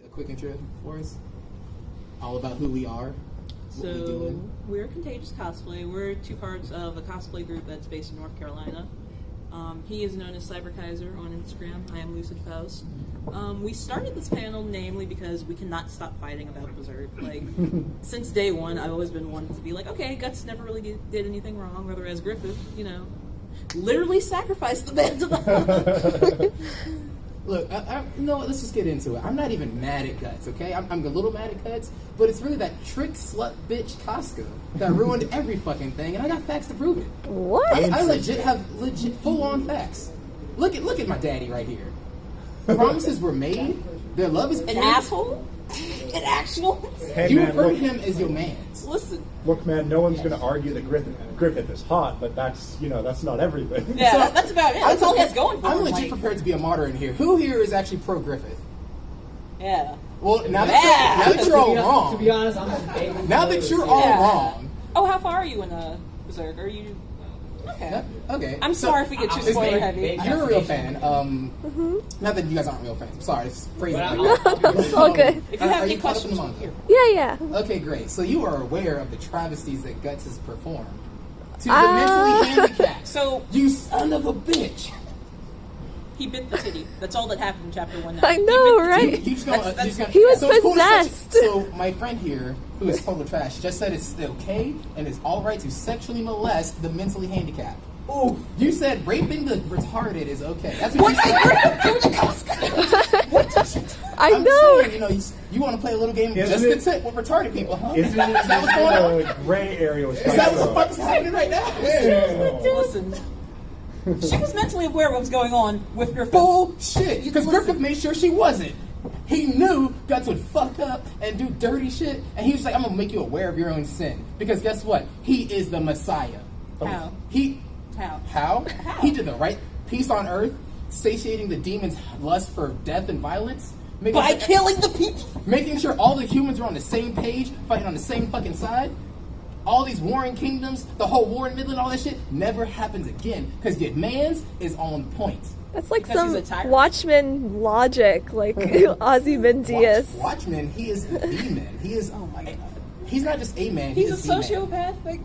A quick intro for us, all about who we are. So we're Contagious Cosplay. We're two parts of a cosplay group that's based in North Carolina. He is known as Cyberkaiser on Instagram. I am Lucid Faust. We started this panel namely because we cannot stop fighting about Berserk. Like, since day one, I've always been one to be like, okay, Guts never really did anything wrong, whereas Griffith, literally sacrificed the man to the hunt. Look, you know what? Let's just get into it. I'm not even mad at Guts, okay? I'm a little mad at Guts, but it's really that trick slut bitch Costco that ruined every fucking thing, and I got facts to prove it. What? I legit have full on facts. Look at my daddy right here. Promises were made. Their love is An asshole? An actual? Hey, You man, refer to look, him as your man's. Listen. look, man, no one's going to argue that Griffith is hot, but that's not everything. Yeah, that's about it. That's all he has going for I'm him. legit prepared to be a martyr in here. Who here is actually pro Griffith? Yeah. Well, now that you're all wrong. To be honest, I'm in favor. Now that you're all Yeah. wrong. Oh, how far are you in Berserk? Are you... Okay. Okay. I'm So, sorry if we get too is spoiler that- heavy. You're a real fan. Not that you guys aren't real fans. I'm sorry, it's crazy. It's all good. If you have Are any you caught up in the questions, manga? here. Yeah. Okay, great. So you are aware of the travesties that Guts has performed to the mentally handicapped. So, You son of a bitch. he bit the titty. That's all that happened in chapter 1. I know, right? You just gonna, That's- you just gonna, He was so it's cool to possessed. So my friend here, who is total trash, just said it's okay and it's all right to sexually molest the mentally handicapped. Ooh. You said raping the retarded is okay. That's what you said. I I'm know. saying, you want to play a little game Isn't just it- consent with retarded people, huh? Isn't Is that what's going on? the gray area was Is that what the fuck is happening right now? Listen. She was mentally aware of what was going on with Griffith. Bullshit. Because Griffith made sure she wasn't. He knew Guts would fuck up and do dirty shit, and he was like, I'm gonna make you aware of your own sin. Because guess what? He is the Messiah. How? How? How? How? He did the right peace on earth, satiating the demons' lust for death and violence. By killing the people. Making sure all the humans are on the same page, fighting on the same fucking side. All these warring kingdoms, the whole war in Midland, all that shit, never happens again. Because your man's is on point. That's like Because he's a some tyrant. Watchmen logic, like Ozymandias. Watchmen, he is the man. He is, oh my god. He's not just a man. He's a is the man. sociopath. Like,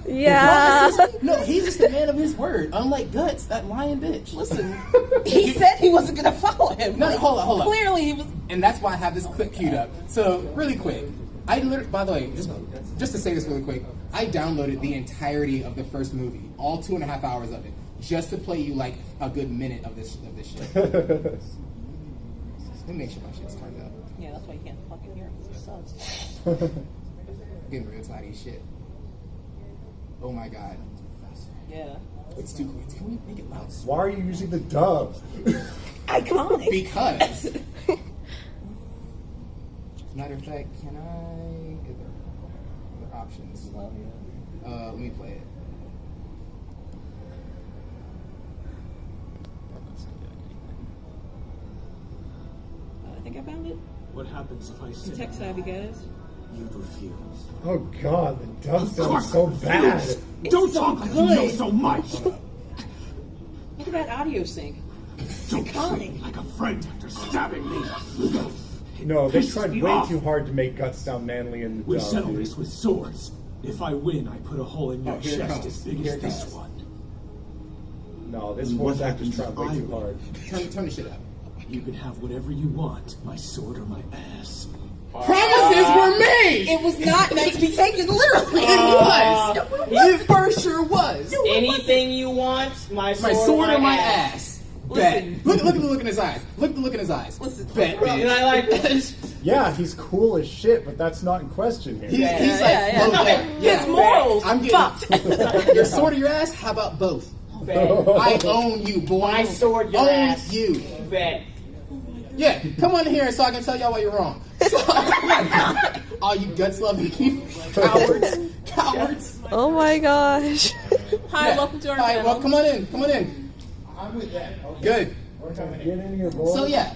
Yeah. No, he's just a man of his word. Unlike Guts, that lying bitch. listen, he said he wasn't going to follow him. No, Like, hold on. Clearly he was... And that's why I have this clip queued up. So, really quick. I literally, by the way, just to say this really quick, I downloaded the entirety of the first movie, all 2.5 hours of it, just to play you like a good minute of this shit. Let me make sure my shit's turned up. Yeah, that's why you can't fucking hear him. It sucks. Getting real tidy as shit. Oh my god. Yeah. It's too quick. Can we make it loud? Why are you using the dub? Iconic. Because. Matter of fact, can I get the options? Let me play it. I think I found it. What happens if I sit Tech savvy guys. you refuse? Oh god, the dub sounds so bad. Don't so talk like you know good. so much. Look at that audio sync. Don't treat me like a friend after stabbing me. No, they Pisses tried me way off. too hard to make Guts sound manly in the We dub. settle dude. this with swords. If I win, I put a hole in your here it chest comes. as big Here as it this comes. one. No, this And voice what actor's happens trying way if too I hard. Turn the shit up. You can have whatever you want, my sword or my ass. Promises were made! It was not meant to be taken literally. It was! It for sure was! Anything you want, my sword, My sword or my ass. Listen. Bet. Look at the look in his eyes. Look at the look in his eyes. Listen. Bet, And bitch. I like this. Yeah, he's cool as shit, but that's not in question here. He's like, yeah. "Look, yeah, His morals I'm fucked. getting your sword or your ass? How about both? I own you, boy. My sword, your own ass. you. Bet. Yeah, come on in here so I can tell y'all why you're wrong. All you guts loving people, cowards. Oh my gosh. Hi, Yeah. welcome to our All right, panel. well, come on in. I'm with that. Good. Get in here, boy. So yeah,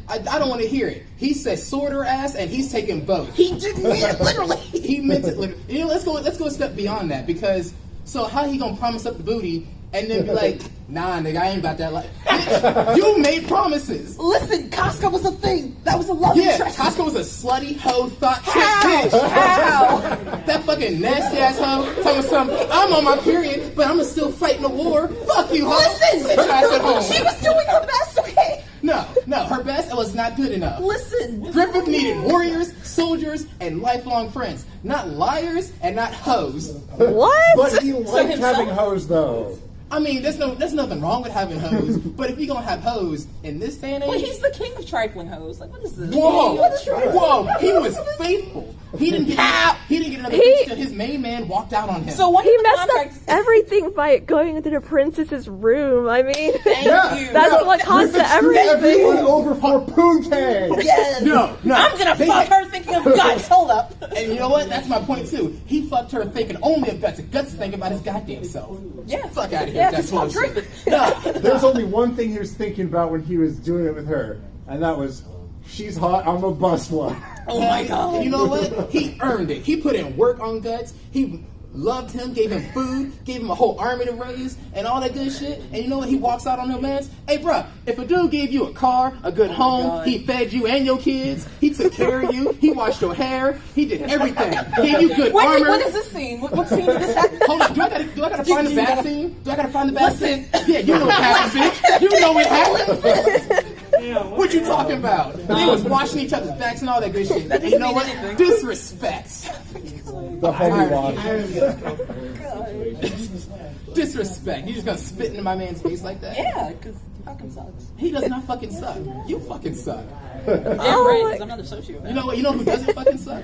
I don't want to hear it. He says sword or ass, and he's taking both. He didn't mean it literally. He meant it literally. Let's go a step beyond that, because so how he gonna promise up the booty and then be like, nah, nigga, I ain't about that life. Bitch, you made promises. Listen, Casca was a thing. That was a love Yeah, interest. Costco was a slutty hoe thought chick How? bitch. How? That fucking nasty ass hoe telling me something. I'm on my period, but I'm still fighting the war. Fuck you, hoe. Listen, Sit your ass at home. she was doing her best, okay? No, her best was not good enough. Listen. Griffith needed warriors, soldiers, and lifelong friends, not liars and not hoes. What? But he liked himself? having hoes, though. I mean, there's nothing wrong with having hoes, but if you're gonna have hoes in this day and age, Well, he's the king of trifling hoes. Like, what is this? whoa, he was faithful. He didn't get another bitch till his main man walked out on him. So what He did the messed up contract? everything by going into the princess's room. I mean, Thank Yeah. you. that's what caused Everyone everything. over for poontang. Yes. no, I'm gonna They- fuck her thinking of guts. Hold up. And you know what? That's my point too. He fucked her thinking only of guts. Guts is thinking about his goddamn self. Yeah. Fuck out of here. Yeah, That's 'cause fuck bullshit. Nah. There's only one thing he was thinking about when he was doing it with her, and that was, she's hot, I'm a bust one. Oh my god. And you know what? He earned it. He put in work on Guts. He loved him, gave him food, gave him a whole army to raise, and all that good shit. And you know what? He walks out on him, man. Hey, bruh, if a dude gave you a car, a good home, God. he fed you and your kids, he took care of you, he washed your hair, he did everything. Gave you good Wait, armor. what is this scene? What scene did this happen? Hold on, do I gotta find the back scene? Do I gotta find the back Listen. scene? Yeah, you know what happened, bitch. You know what happened. What you talking about? We was washing each other's backs and all that good shit. And you know what? mean anything. Disrespect. The homie wash. Disrespect. You just gonna spit into my man's face like that? Yeah, because he fucking sucks. He does not fucking suck. You fucking suck. Damn Oh right, my- because I'm not a sociopath. You know what? You know who doesn't fucking suck?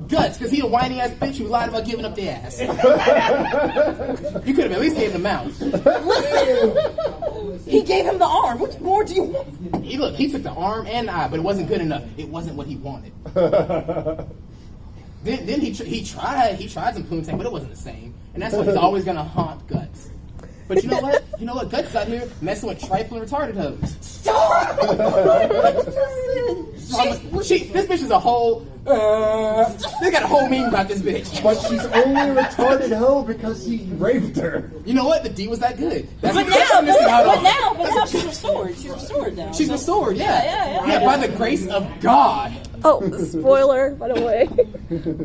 Guts, because he a whiny ass bitch who lied about giving up the ass. You could have at least gave him the mouth. He gave him the arm. What more do you want? He took the arm and the eye, but it wasn't good enough. It wasn't what he wanted. Then he tried some poontang, but it wasn't the same. And that's why he's always gonna haunt Guts. But you know what? You know what? Guts out here messing with trifling retarded hoes. Stop! This bitch is a whole. They got a whole meme about this bitch. But she's only a retarded hoe because he raped her. You know what? The D was that good. That's But what Guts now, missing out on. but now she's restored. She's restored now. She's restored, yeah. Yeah. By the grace of God. Oh, spoiler, by the way.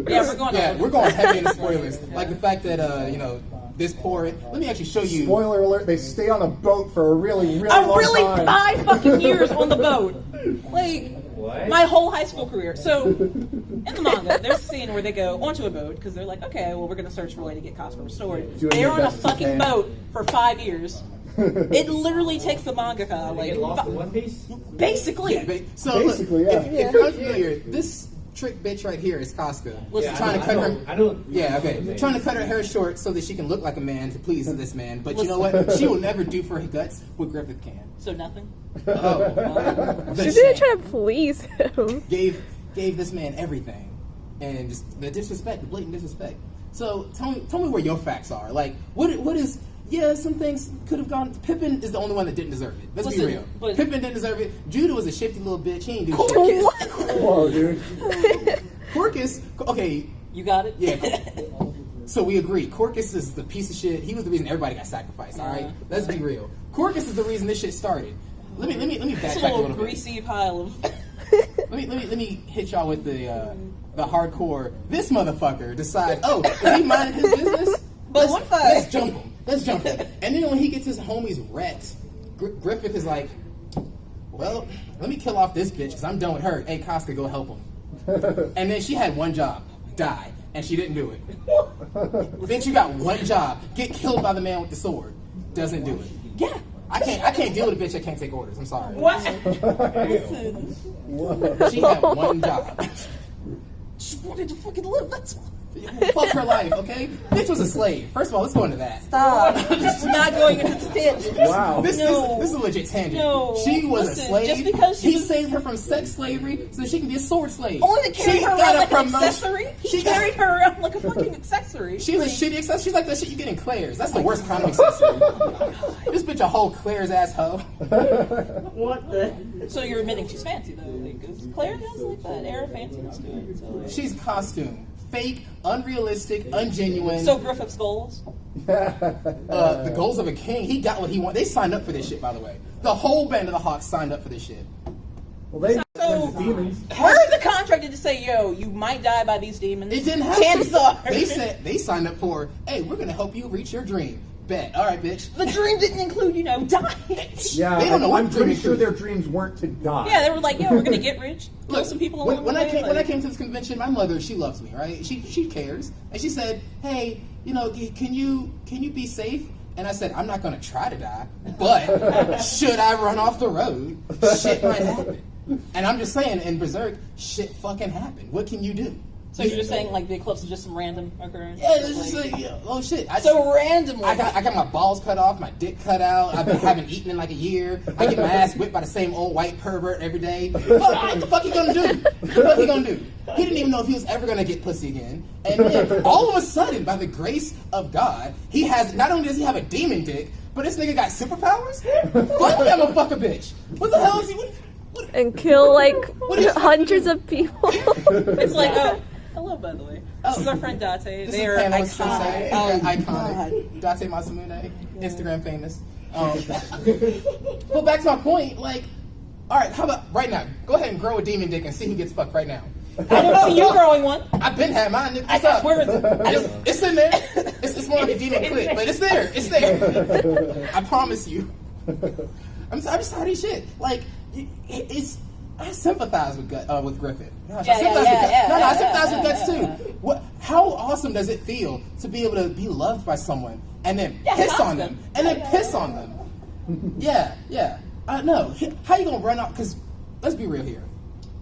Yeah, we're going. Yeah, we're going heavy into spoilers. Like the fact that this poor. Let me actually show you. Spoiler alert, they stay on a boat for a really long time. 5 fucking years on the boat. Like, my whole high school career. So, in the manga, there's a scene where they go onto a boat because they're like, okay, well, we're going to search for a way to get Casca restored. Doing They're their on a best as they fucking can. boat for 5 years. It literally takes the mangaka, like, Get lost in One Piece? basically. So Basically, look, yeah. if you're unfamiliar, this trick bitch right here is Casca. Listen, Trying to cut her. I don't. Yeah, okay. Trying to cut her hair short so that she can look like a man to please this man. But you know what? She will never do for her guts what Griffith can. So nothing. Oh, She didn't try to please him. gave this man everything, and just the disrespect, the blatant disrespect. So tell me where your facts are. Like, what is? Yeah, some things could have gone. Pippin is the only one that didn't deserve it. Let's be Listen, real. but- Pippin didn't deserve it. Judah was a shifty little bitch. He ain't do shit. Whoa, dude. Corcus, okay, You got it? yeah. So we agree. Corcus is the piece of shit. He was the reason everybody got sacrificed. All right, let's be real. Corcus is the reason this shit started. Let me It's a backtrack a little little bit. greasy pile of. Let me hit y'all with the hardcore. This motherfucker decides, oh, is he minding his business? But Let's jump him. Let's jump him. And then when he gets his homies wrecked, Griffith is like, well, let me kill off this bitch because I'm done with her. Hey, Casca, go help him. And then she had one job, die, and she didn't do it. Then she got one job, get killed by the man with the sword, doesn't do it. Yeah. I can't deal with a bitch that can't take orders. I'm sorry. What? She had one job. She wanted to fucking live. That's Fuck her life, okay? Bitch was a slave. First of all, let's go into that. stop. We're not going into the tangent. Wow. This No. is a legit tangent. No. She was Listen, a slave. just because she he was- saved her from sex slavery so that she can be a sword slave. Only to carry She her got around a like an promotion. accessory? He She got- carried her around like a fucking accessory. She was a shitty accessory. She's like that shit you get in Claire's. That's the worst kind of accessory. This bitch a whole Claire's ass hoe. What the? So you're admitting she's fancy though, because Claire has like that air of fanciness to it. So She's costume. fake, unrealistic, ungenuine. So Griffith's goals? The goals of a king. He got what he wanted. They signed up for this shit, by the way. The whole band of the Hawks signed up for this shit. Well, they So, the demons. where's the contract to say, yo, you might die by these demons? It didn't happen. Chances are. They said they signed up for, hey, we're gonna help you reach your dream. Bet. All right, bitch. The dream didn't include, dying. Yeah, They don't know what I'm pretty dreams sure do. their dreams weren't to die. Yeah, they were like, yo, we're gonna get rich, kill some people along when the I way. came like- when I came to this convention, my mother, she loves me, right? She cares, and she said, "Hey, can you be safe?" And I said, "I'm not gonna try to die, but should I run off the road, shit might happen." And I'm just saying, in Berserk, shit fucking happened. What can you do? So you're just saying like the eclipse is just some random occurrence? Yeah, it's just like, oh shit. So randomly. I got my balls cut off, my dick cut out. I've been haven't eaten in like a year. I get my ass whipped by the same old white pervert every day. What the fuck he gonna do? What the fuck he gonna do? He didn't even know if he was ever gonna get pussy again. And then all of a sudden, by the grace of God, he has not only does he have a demon dick, but this nigga got superpowers. Fuck him, a fuck a bitch. What the hell is he? What, And kill like is- hundreds of people. It's like, hello, by the the way. This is our friend Date. This They is are Panel iconic. Sensei. Oh, Iconic. Date Masamune, Instagram famous. But back to my point, like, all right, how about right now? Go ahead and grow a demon dick and see who gets fucked right now. I didn't see you growing one. I've been had mine. Nigga. What's up? Where is it? It's in there. It's more like a demon clip, but it's there. It's there. I promise you. I'm tired of this shit. Like, it's. I sympathize with Griffith. Gosh, I sympathize with Guts too. What? How awesome does it feel to be able to be loved by someone and then piss on them and then piss on them? Yeah. No. How you gonna run out? Because let's be real here.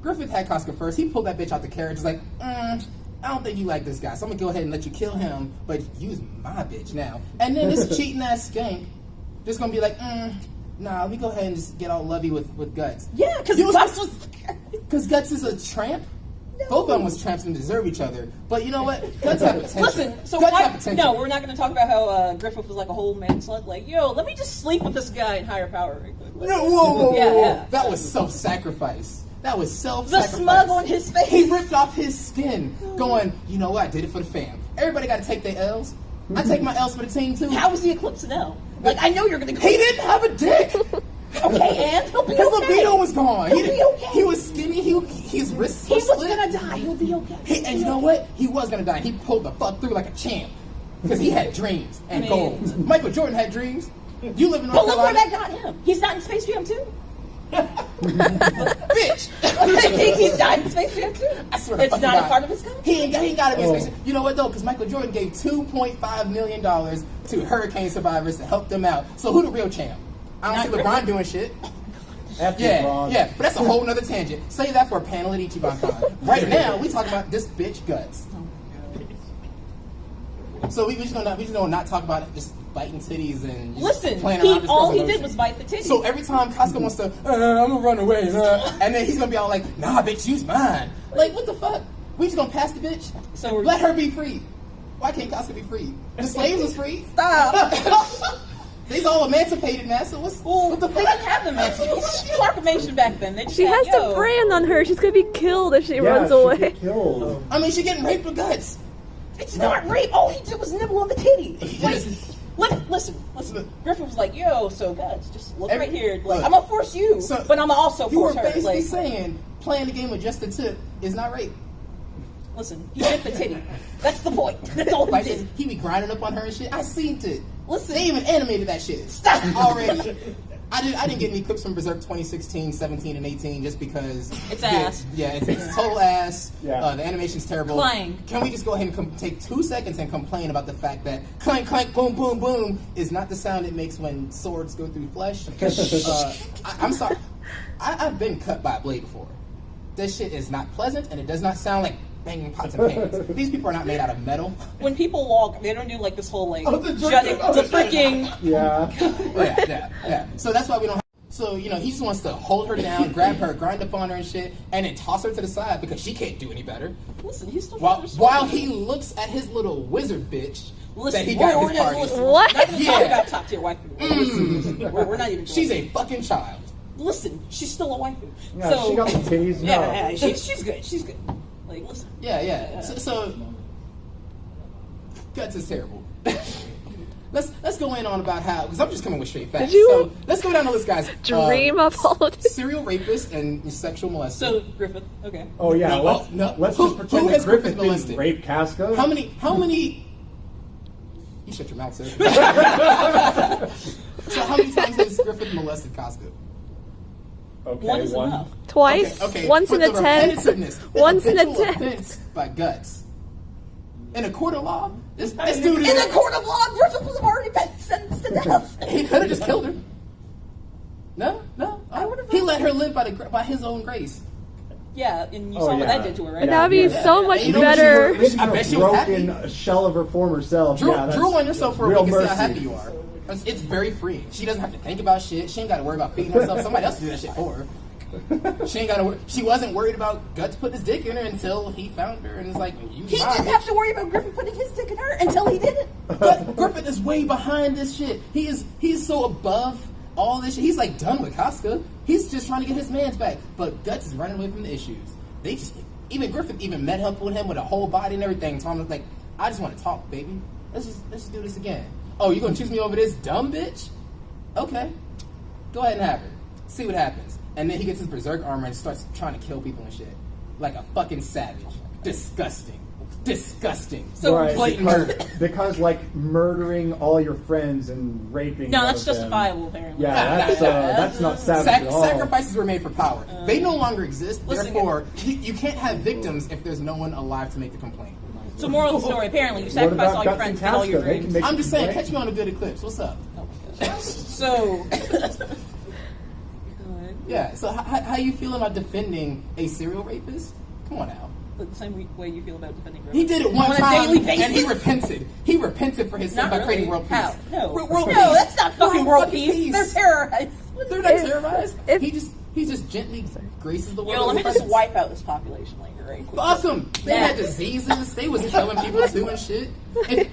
Griffith had Casca first. He pulled that bitch out the carriage. He's like, I don't think you like this guy, so I'm gonna go ahead and let you kill him, but use my bitch now. And then this cheating ass skank just gonna be like, nah, let me go ahead and just get all lovey with Guts. Yeah, because Guts is a tramp. No. Both of them was tramps and deserve each other. But you know what? Guts have potential. Listen, so Guts why, have potential. no, we're not going to talk about how Griffith was like a whole man slut. Like, yo, let me just sleep with this guy in higher power right quick. Like, No, whoa. Yeah. That was self-sacrifice. That was the self-sacrifice. smug on his face. He ripped off his skin, going, you know what? I did it for the fam. Everybody got to take their L's. I take my L's for the team too. How was the eclipse now? Like, I know you're going to go. He didn't have a dick. Okay, and he'll be His okay. libido was gone. He'll be okay. He was skinny. His wrists He were was split. going to die. He'll be okay. And you know what? He was gonna die. He pulled the fuck through like a champ because he had dreams and goals. Michael Jordan had dreams. You live in North But look where Carolina, that got him. He's not in Space Jam 2. bitch. He's not in Space Jam 2. I swear to It's fucking not a God. part of his contract. He ain't got to be in space. You know what though? Because Michael Jordan gave $2.5 million to hurricane survivors to help them out. So who the real champ? I don't see LeBron doing shit. Yeah, but that's a whole nother tangent. Say that for a panel at Ichiban-Con. Right now, we talking about this bitch Guts. So we just gonna not talk about it, just biting titties and just Listen, playing around with this all girl's he did emotions. was bite the titty. So every time Casca wants to, I'm gonna run away, and then he's gonna be all like, nah, bitch, use mine. Like, what the fuck? We just gonna pass the bitch? So we're- let her be free. Why can't Casca be free? The slaves was free. Stop. They's all emancipated now, so what the They fuck? didn't have the proclamation back then. They just She had, has the brand on her. She's gonna be killed if she runs away. Killed. I mean, she getting raped with Guts. It's not rape. All he did was nibble on the titty. Yes. Listen. Griffith was like, yo, so Guts, just look Every- right here. Like, look. I'm gonna force you, So, but I'm gonna also You were force her. basically Like, saying playing the game with just the tip is not rape. listen, he bit the titty. That's the point. That's all he Like, did. he be grinding up on her and shit. I seen it. Listen. They even animated that shit. Stop. Already. I didn't get any clips from Berserk 2016, 17, and 18 just because It's ass. Yeah, it's total ass. Yeah. The animation's terrible. Clang. Can we just go ahead and take 2 seconds and complain about the fact that clank, clank, boom, boom, boom is not the sound it makes when swords go through flesh? I'm sorry. I've been cut by a blade before. This shit is not pleasant, and it does not sound like banging pots and pans. These people are not made out of metal. When people walk, they don't do like this whole like Oh, the jutting, jerk- the freaking. Yeah. So that's why we don't have. So, he just wants to hold her down, grab her, grind up on her and shit, and then toss her to the side because she can't do any better. Listen, he's still While he looks at his little wizard bitch that he got at his party. Listen, What? We're not even Yeah. talking about top tier waifu. Listen, we're not even. She's a fucking child. Listen, she's still a waifu. Yeah, So she got the titties. No. yeah, she's good. She's good. Like, listen. Yeah. So Guts is terrible. Let's go in on about how, because I'm just coming with straight facts. Did you So let's go down the list, guys. dream of all of this? Serial rapist and sexual molester. So Griffith, okay. Oh yeah, No, let's who just pretend has that Griffith Griffith didn't molested? rape Casca. How many? You shut your mouth, sir. So how many times has Griffith molested Casca? Okay, One is enough. Twice. Okay, Once but in a the tent. repetitiveness, the Once in a habitual tent. offense by Guts. In a court of law, this dude is. In a court of law, Griffith would have already been sentenced to death. He could have just killed her. No. I would've- He let her live by his own grace. Yeah, and you Oh, saw what yeah. that did to her, right? And that would be Yeah. so much You know, better. I bet she was happy. broken shell of her former self. Drew, yeah, that's drew on yourself for a real week and see how mercy. happy you are. It's very freeing. She doesn't have to think about shit. She ain't got to worry about feeding herself. Somebody else do that shit for her. She ain't got to. She wasn't worried about Guts putting his dick in her until he found her and it's like, you He mine. didn't have to worry about Griffith putting his dick in her until he did it. But Griffith is way behind this shit. He is so above all this shit. He's like done with Casca. He's just trying to get his man's back. But Guts is running away from the issues. They just Griffith even met up with him with a whole body and everything. Tom was like, I just want to talk, baby. Let's just do this again. Oh, you gonna choose me over this dumb bitch? Okay. Go ahead and have her. See what happens. And then he gets his berserk armor and starts trying to kill people and shit. Like a fucking savage. Disgusting. So Right, blatant murder. because like murdering all your friends and raping. No, one that's of them. justifiable, apparently. Yeah, that's not savage at all. Sacrifices were made for power. They no longer exist. Listen, Therefore, you can't have victims if there's no one alive to make the complaint. So moral of the story, apparently you What sacrifice about all your Guts and friends and all your Casca? They can dreams. make I'm just saying, complaint. catch me on a good eclipse. What's up? Oh my gosh. So Yeah. So how you feeling about defending a serial rapist? Come on now. the same way you feel about defending Griffith. He did it one on time, a daily basis. and he repented. He repented for his sin Not by really. creating world peace. How? No. World No, peace. that's not fucking world peace. They're terrorized. They're not If- terrorized. if- he just gently graces the world. Yo, let me with just presence. wipe out this population later, right? quick. Fuck them. They Yeah. had diseases. They was killing people too and shit. And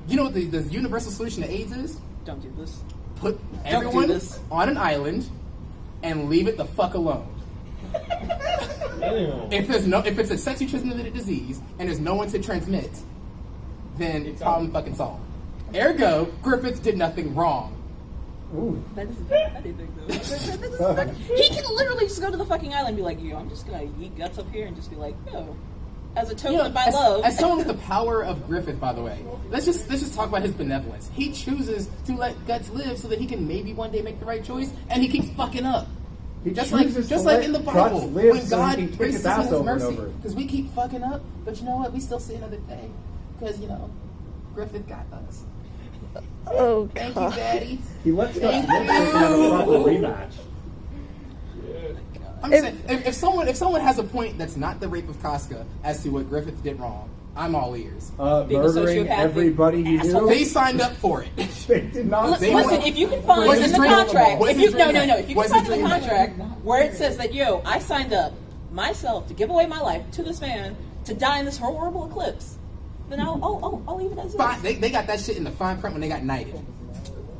you know what the universal solution to AIDS is? Don't do this. Put do everyone this. on an island and leave it the fuck alone. If it's a sexually transmitted disease and there's no one to transmit, then problem fucking solved. Ergo, Griffith did nothing wrong. That is very big though. He can literally just go to the fucking island and be like, yo, I'm just gonna eat guts up here and just be like, yo, as a token You know, of my as, love. as someone with the power of Griffith, by the way, let's just talk about his benevolence. He chooses to let Guts live so that he can maybe one day make the right choice, and he keeps fucking up. He Just like chooses to in the let Bible, Guts live when so God he can kick graces his us ass with His over and mercy, over. because we keep fucking up. But you know what? We still see another day, because Griffith got us. Oh Thank you, god. Daddy. He lets Thank Guts live so he can have a proper you. rematch. I'm just saying, if someone has a point that's not the rape of Casca as to what Griffith did wrong, I'm all ears. Being a Murdering sociopathic everybody he asshole. knew. They signed up for it. They did not. They Listen, want- if you can find Was in his the dream- contract, was if his you, no, dream no, no, met? if you Was can his find in the dream met? contract where it says that, yo, I signed up myself to give away my life to this man to die in this horrible eclipse, then I'll leave it as Fine, is. they got that shit in the fine print when they got knighted.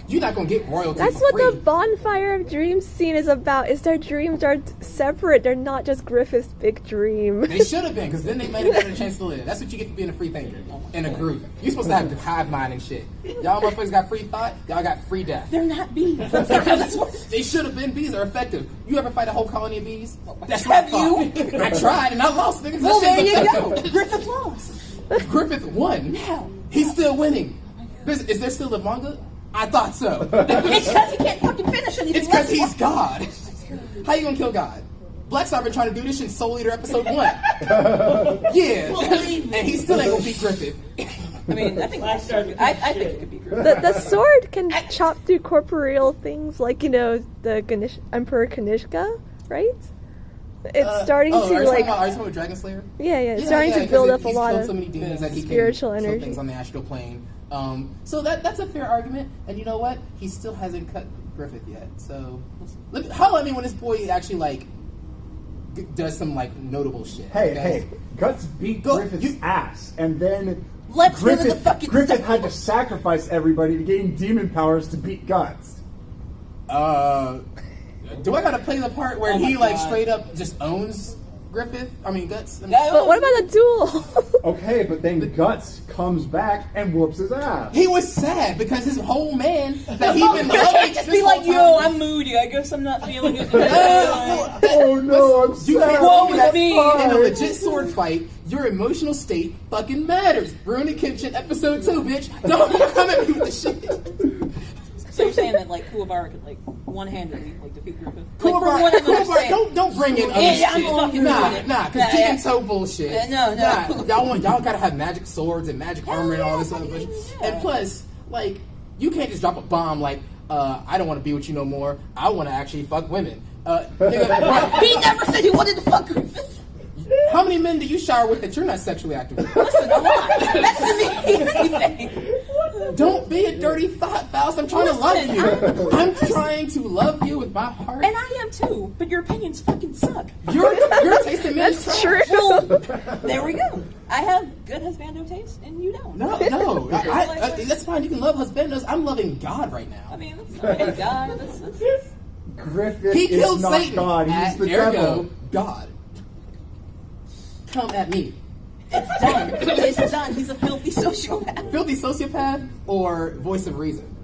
You're not gonna get royalty That's for what free. the Bonfire of Dreams scene is about. Is their dreams are separate. They're not just Griffith's big dream. They should have been, because then they might have gotten a chance to live. That's what you get for being a free thinker in a group. You're supposed to have the hive mind and shit. Y'all motherfuckers got free thought. Y'all got free death. They're not bees. That's not how this works. They should have been. Bees are effective. You ever fight a whole colony of bees? That's Have what I thought. I tried and I lost, niggas. Well, That there shit's you go. effective. Griffith lost. Griffith won. How? He's still winning. Is there still a manga? I thought so. It's because he can't fucking finish anything. It's because he's God. How you gonna kill God? Black Star been trying to do this shit in Soul Eater episode 1. Yeah. And he still ain't gonna beat Griffith. I mean, I think I think it could be Griffith. The sword can chop through corporeal things, like the Emperor Kanishka, right? It's starting are you to talking about Dragon Slayer? yeah, it's starting to build up a he's lot killed of so many demons that he spiritual can kill energy. things on the astral plane. So that's a fair argument, and you know what? He still hasn't cut Griffith yet. So look, holla at me when this boy actually does some notable shit. Hey, Guts beat Griffith's ass, and then Let's give him the fucking Griffith had to sacrifice everybody to gain demon powers to beat Guts. Do I gotta play the part where Oh my he God. straight up just owns Griffith. I mean Guts. I mean, But what about a duel? Okay, but then Guts comes back and whoops his ass. he was sad because his whole man that he'd been You loving can't just this be whole like, time- yo, I'm moody. I guess I'm not feeling it today. Oh no, I'm You sad. can't Woe tell me is that me. in a legit sword fight, your emotional state fucking matters. Rurouni Kenshin episode 2, bitch. Don't come at me with the shit. So you're saying that like Kuwabara could like one-handedly like defeat Griffith? Like, for Kuwabara, one of them to Kuwabara, say- don't bring in other Yeah, I'm shit. fucking Nah, doing it. nah, because Nah, Jigen's yeah. so bullshit. No. Nah, y'all gotta have magic swords and magic armor and all this other bullshit. yeah. And plus, like, you can't just drop a bomb like, I don't want to be with you no more. I want to actually fuck women. Nigga, He never said he wanted to fuck Griffith. how many men do you shower with that you're not sexually active with? Listen, a lot. That doesn't mean anything. Don't be a dirty thought, Faust. I'm trying to love Listen, you. I'm trying to love you with my heart. And I am too, but your opinions fucking suck. Your taste in men is That's trash. true. Well, there we go. I have good husbando taste, and you don't. No. That's fine. You can love husbandos. I'm loving God right now. I mean, that's not a guy. That's Griffith He is killed not Satan. God. He's the Ergo, devil. God. Come at me. it's done. It's done. He's a filthy sociopath. Filthy sociopath or voice of reason?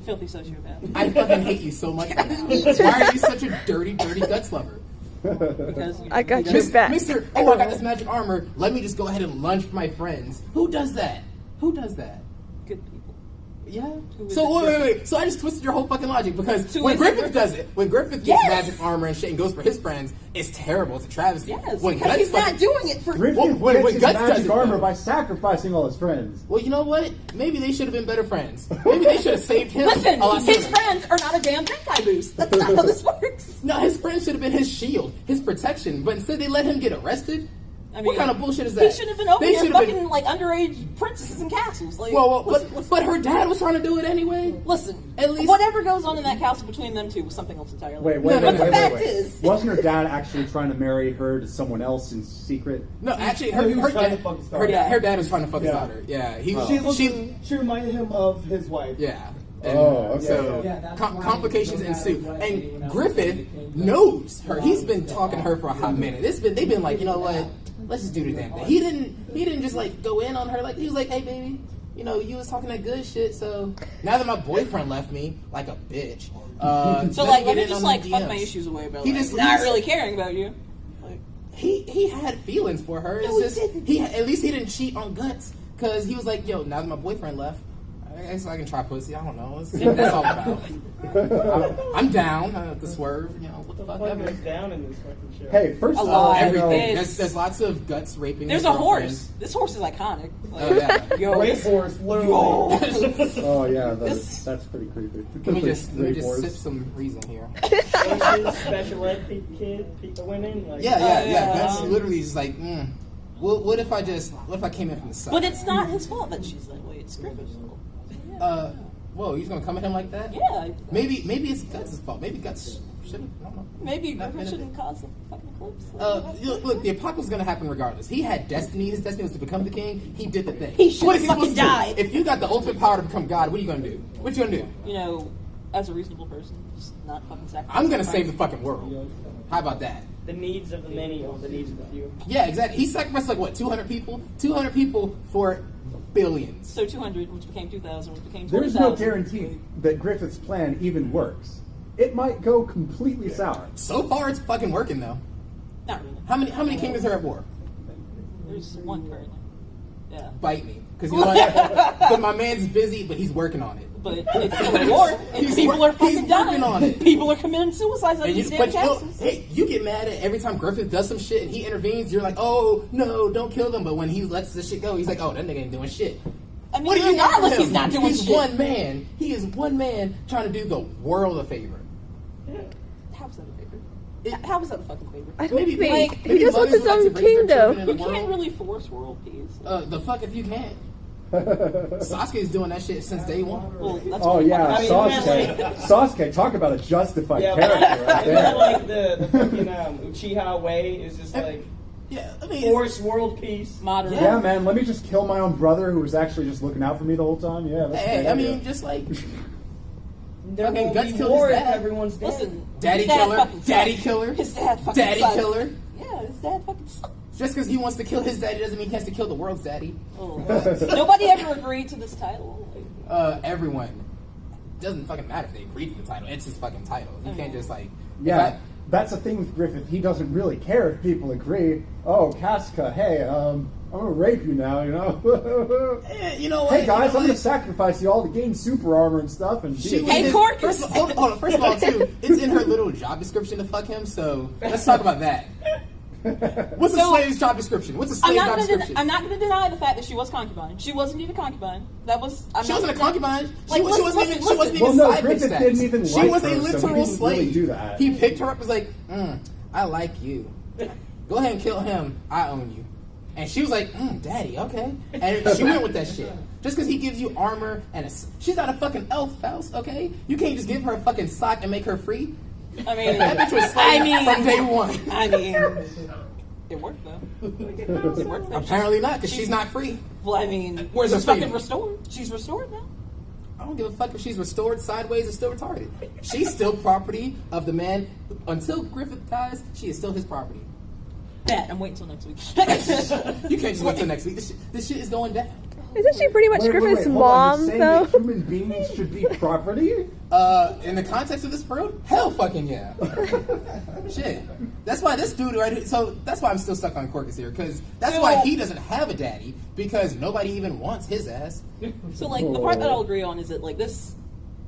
Filthy sociopath. I fucking hate you so much right now. Why are you such a dirty, dirty Guts lover? Because I got your Mis- back. Mr. Oh, I got this magic armor. Let me just go ahead and lunge for my friends. Who does that? Who does that? good people. Yeah. Who is So it? wait. So I just twisted your whole fucking logic because Who when is it? Griffith does it, when Griffith gets Yes! magic armor and shit and goes for his friends, it's terrible. It's a travesty. Yes, When because Guts He's not fucking- doing it for Griffith When gets his Guts does magic it, armor though. by sacrificing all his friends. Well, you know what? Maybe they should have been better friends. Maybe they should have saved him. Listen, a lot his sooner. friends are not a damn Zenkai boost. That's not how this works. No, his friends should have been his shield, his protection. But instead, they let him get arrested. I What kind of bullshit is that? He should have been over They here should have fucking been- like underage princesses and castles. Like, Well, listen, but her dad was trying to do it anyway. listen, At least- whatever goes on in that castle between them two was something else entirely. Wait, No, wait. the fact is- Wasn't her dad actually trying to marry her to someone else in secret? No, actually, He her was trying dad, to fuck his her, daughter. dad, her dad was trying to fuck his Yeah. daughter. Yeah, She reminded him of his wife. yeah. And Oh, okay. so Yeah, that's complications why ensue. no matter what, And you know, Griffith knows her. He's been talking to her for a hot minute. They've been like, you know what? Let's just do the damn thing. He didn't just like go in on her. Like he was like, hey baby, you know, you was talking that good shit. So now that my boyfriend left me like a bitch, So like, let me just like fuck my issues away, but He like, just- not really caring about you. Like, He had feelings for her. It's No, he just didn't. at least he didn't cheat on Guts because he was like, yo, now that my boyfriend left, I guess I can try pussy. I don't know. That's all about. I'm down to swerve. You know what the fuck ever. What's down in this fucking show? Hey, first A of all, lot. you know, Everything. There's lots of Guts raping. there's his a horse. girlfriends. This horse is iconic. Like, Oh yeah. yo, Rape this- horse, literally. oh yeah, This- that's pretty creepy. Let me just Rape wars. sip some reason here. Asian special ed kid, women. Like, Yeah. yeah. Guts literally is like, what if I came in from the side? but it's not his fault that she's that way. It's Griffith's fault. Whoa, he's gonna come at him like that? Yeah, Maybe it's Guts' fault. Maybe Guts should have. I don't know. maybe Not Griffith benefit. shouldn't cause the fucking eclipse. Look, the apocalypse is gonna happen regardless. He had destiny. His destiny was to become the king. He did the thing. He should What have is supposed fucking to do? died. If you got the ultimate power to become God, what are you gonna do? What you gonna do? You know, as a reasonable person, just not fucking sacrifice. I'm gonna save the fucking world. How about that? the needs of the many over the needs of the few. Yeah, exactly. He sacrificed like what, 200 people? 200 people for billions. So 200, which became 2,000, which became 20,000. There's no guarantee that Griffith's plan even works. It might go completely sour. So far, it's fucking working though. Not really. How many kingdoms are at war? There's one currently. Yeah. Bite me, because my man's busy, but he's working on it. But it's still a war, and He's people are wor- he's fucking dying. working on it. People are committing suicides on And these you, damn but you know, castles. hey, you get mad at every time Griffith does some shit and he intervenes. You're like, oh no, don't kill them. But when he lets the shit go, he's like, oh, that nigga ain't doing shit. I mean, What do you want from regardless, him? he's not doing He's shit. one man. He is one man trying to do the world a favor. How's that a favor? How is that a fucking favor? I don't Maybe- think like, he maybe just wants mothers his would like own to raise their children kingdom. in You the can't world. really force world peace. The fuck if you can't. Sasuke's doing that shit since day one. Well, that's Oh what yeah, I mean, Sasuke. Sasuke, talk about a justified Yeah, character right isn't that there. like the fucking Uchiha way is just like Yeah, I mean, force world peace. modern. Yeah, man, let me just kill my own brother who was actually just looking out for me the whole time. Yeah, that's a hey, great I idea. mean, just like There Fucking won't Guts be killed war his if dad. everyone's dead. Listen, daddy his dad killer, fucking daddy sucks. killer, His dad fucking daddy sucks. killer. Yeah, his dad fucking sucks. Just because he wants to kill his daddy doesn't mean he has to kill the world's daddy. Oh. Nobody ever agreed to this title. Everyone. Doesn't fucking matter if they agree to the title. It's his fucking title. You can't just like... Yeah, that's the thing with Griffith. He doesn't really care if people agree. Oh, Casca, hey, I'm gonna rape you now, you know? You know what? Hey guys, you know I'm gonna sacrifice you all to gain super armor and stuff. And Hey, Cork! First of all, too, it's in her little job description to fuck him, so let's talk about that. What's a slave's job description? What's a slave job description? I'm not going to deny the fact that she was concubine. She wasn't even concubine. She wasn't a concubine. Like, She wasn't even well, no, side Griffith bitch didn't even She like was her, a so literal he didn't slave. really do that. He picked her up and was like, I like you. Go ahead and kill him. I own you. And she was like, daddy, okay. And she went with that shit. Just because he gives you armor and she's not a fucking elf, Faust, okay? You can't just give her a fucking sock and make her free. I mean, that bitch was slave from day one. I mean, it worked though. It worked though. Apparently not, because she's not free. Well, I mean, Where's her she's fucking freedom? restored. She's restored now. I don't give a fuck if she's restored sideways or still retarded. She's still property of the man. Until Griffith dies, she is still his property. Bet. I'm waiting till next week. You can't just wait till next week. This shit is going down. Isn't she pretty much Griffith's hold on. mom, You're saying though? that human beings should be property? In the context of this world, hell fucking yeah. Shit. That's why this dude right here, so that's why I'm still stuck on Corcus here, because that's why he doesn't have a daddy, because nobody even wants his ass. So, like, the part that I'll agree on is that, like, this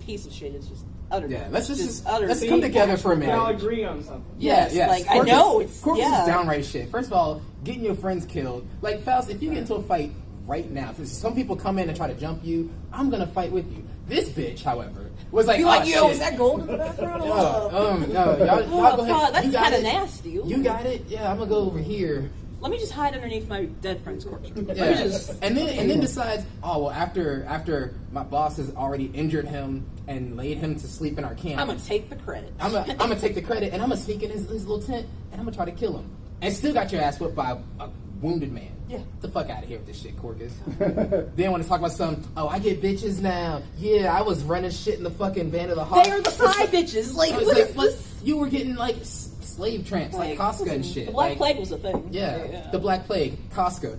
piece of shit is just utter. Yeah, let's just utter. let's come together for a minute. Y'all agree on something. Yes, Yes. like, I know, it's- Corcus yeah. is downright shit. First of all, getting your friends killed. Like, Faust, if you get into a fight right now, if some people come in and try to jump you, I'm gonna fight with you. This bitch, however, was like, You like, oh, yo, shit. is that gold in the background? No, y'all go ahead. God, that's You got kind of it. nasty. You got it? Yeah, I'm gonna go over here. Let me just hide underneath my dead friend's corpse. Yeah. And then decides, oh well, after my boss has already injured him and laid him to sleep in our camp, I'm gonna take the credit. I'm gonna take the credit and I'm gonna sneak in his little tent and I'm gonna try to kill him. And still got your ass whipped by a wounded man. Yeah. Get the fuck out of here with this shit, Corcus. Then want to talk about I get bitches now. Yeah, I was running shit in the fucking Band of the Hawk. They are the side bitches. Like, It's what like, is but this? you were getting like slave tramps, like Casca and shit. The Black Like, Plague was a thing. Yeah, the Black Plague, Casca.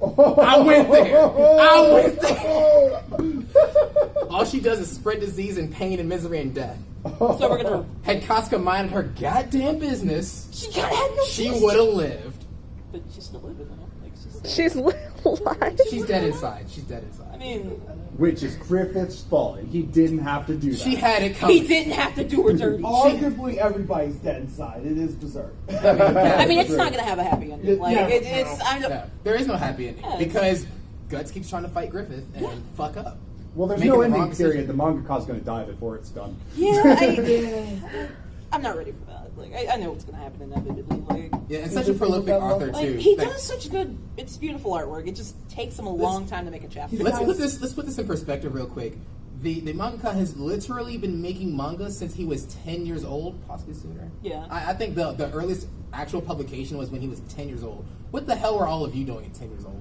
I went there. All she does is spread disease and pain and misery and death. So we're gonna. Had Casca minded her goddamn business, She kind of had no. she choice. would have lived. But she's still living though. Like, She's alive. She's dead inside. She's dead inside. I mean, Which is Griffith's fault, and he didn't have to do that. She had it coming. he didn't have to do her dirty. Arguably, everybody's dead inside. It is berserk. I mean, it's not gonna have a happy ending. Like, Yeah. it's. I No, there is no happy ending Yeah, because Guts keeps trying to fight Griffith and fuck up. Well, there's Making no the ending wrong period. decision. The mangaka's going to die before it's done. I'm not ready for that. Like, I know what's gonna happen inevitably. Like, Yeah, and such a prolific author too. like he Like, does such good. It's beautiful artwork. It just takes him a long time to make a chapter. Let's put this in perspective real quick. The mangaka has literally been making manga since he was 10 years old, possibly sooner. Yeah. I think the earliest actual publication was when he was 10 years old. What the hell were all of you doing at 10 years old?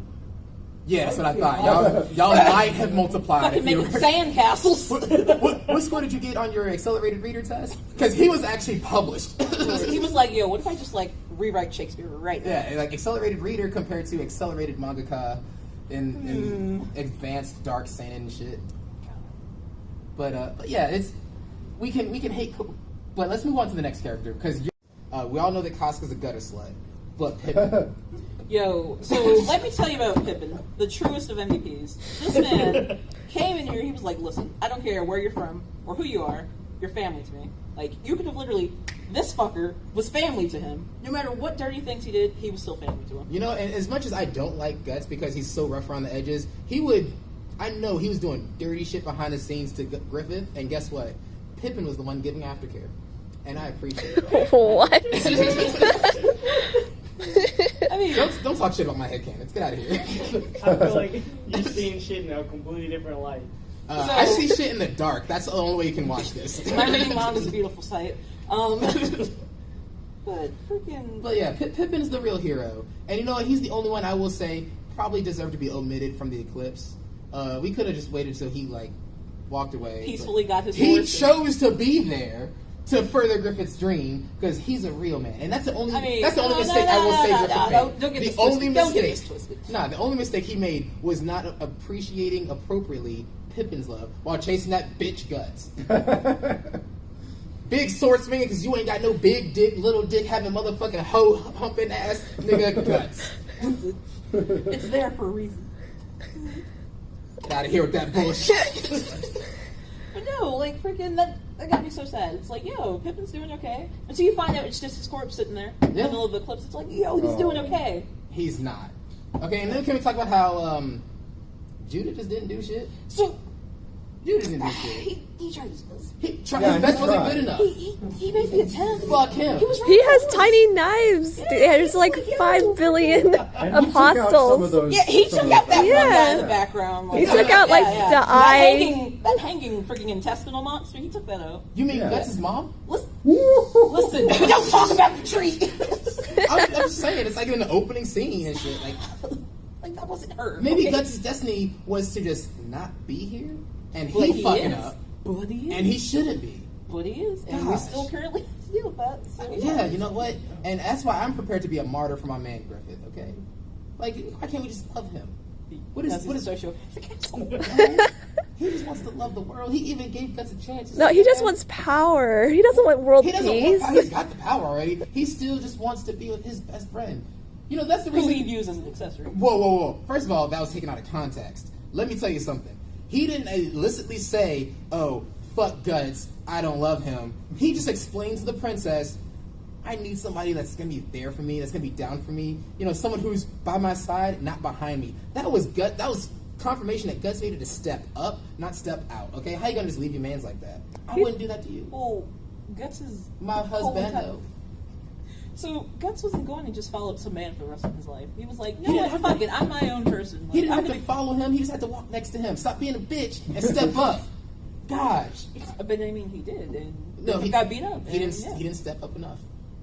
Yeah, that's what I thought. Y'all might have multiplied. Fucking if you making were- sand castles. What score did you get on your accelerated reader test? Because he was actually published. He was like, "Yo, what if I just like rewrite Shakespeare right now?" Yeah, like accelerated reader compared to accelerated mangaka in advanced dark seinen and shit. But yeah, it's we can hate, but let's move on to the next character because we all know that Casca's a gutter slut, but Pippin. Yo, so let me tell you about Pippin, the truest of MVPs. This man came in here, he was like, listen, I don't care where you're from or who you are, you're family to me. Like, you could have literally, this fucker was family to him. No matter what dirty things he did, he was still family to him. You know, and as much as I don't like Guts because he's so rough around the edges, I know he was doing dirty shit behind the scenes to Griffith, and guess what? Pippin was the one giving aftercare. And I appreciate it. What? I mean, Don't talk shit about my headcanons. Get out of here. I feel like you're seeing shit in a completely different light. I see shit in the dark. That's the only way you can watch this. my reading manga is a beautiful sight. But freaking... But yeah, Pippin is the real hero. And you know what? He's the only one I will say probably deserved to be omitted from the eclipse. We could have just waited till he, like, walked away. Peacefully got his He horse. chose to be there to further Griffith's dream because he's a real man, and that's the only mistake I will say Griffith made. Don't get The this only twisted. Don't get mistake, this twisted. the only mistake he made was not appreciating appropriately Pippin's love while chasing that bitch Guts. Big sword swinging because you ain't got no big dick, little dick having motherfucking hoe humping ass nigga Guts. It's there for a reason. Get out of here with that bullshit. But no, like freaking that got me so sad. It's like, yo, Pippin's doing okay. Until you find out it's just his corpse sitting there in the middle of the clips. It's like, yo, he's doing okay. He's not. Okay, and then can we talk about how Judah just didn't do shit? So Judah didn't do shit. he tried his best. His best he wasn't tried. good enough. He made the attempt. Fuck him. He was right. He has tiny knives. There's like 5 billion And he took out some of apostles. those. Yeah, he some took of out those that guys. one guy in Yeah. the background. He took out, like, the that eye. That hanging freaking intestinal monster. He took that out. You mean Yeah. Guts' mom? Listen, we don't talk about the tree. I'm just saying, it's like in the opening scene and shit. Like that wasn't her. Maybe okay? Guts' destiny was to just not be here, and But he fucking is. up, But he is. and he shouldn't be. But he is, and we Gosh. still currently have to deal with that. So Yeah, you know what? And that's why I'm prepared to be a martyr for my man Griffith. Okay, like why can't we just love him? What is sociopathic? He just wants to love the world. He even gave Guts a chance. No, he just wants power. He doesn't want world He doesn't peace. want power. He's got the power already. He still just wants to be with his best friend. You know, that's the Who reason. he views as an accessory. Whoa. First of all, that was taken out of context. Let me tell you something. He didn't illicitly say, oh, fuck Guts, I don't love him. He just explained to the princess, I need somebody that's going to be there for me, that's going to be down for me. You know, someone who's by my side, not behind me. That was confirmation that Guts needed to step up, not step out. Okay? How you going to just leave your mans like that? I wouldn't do that to you. Well, Guts is My husband, whole though. So Guts wasn't going to just follow some man for the rest of his life. He was like, He no, didn't what, have fuck it, I'm my own person. Like, He didn't I'm have to gonna follow him. He just had to walk next to him. Stop being a bitch and step up. Gosh. But I mean, he did, and No, he got beat up. He didn't. and, yeah. He didn't step up enough.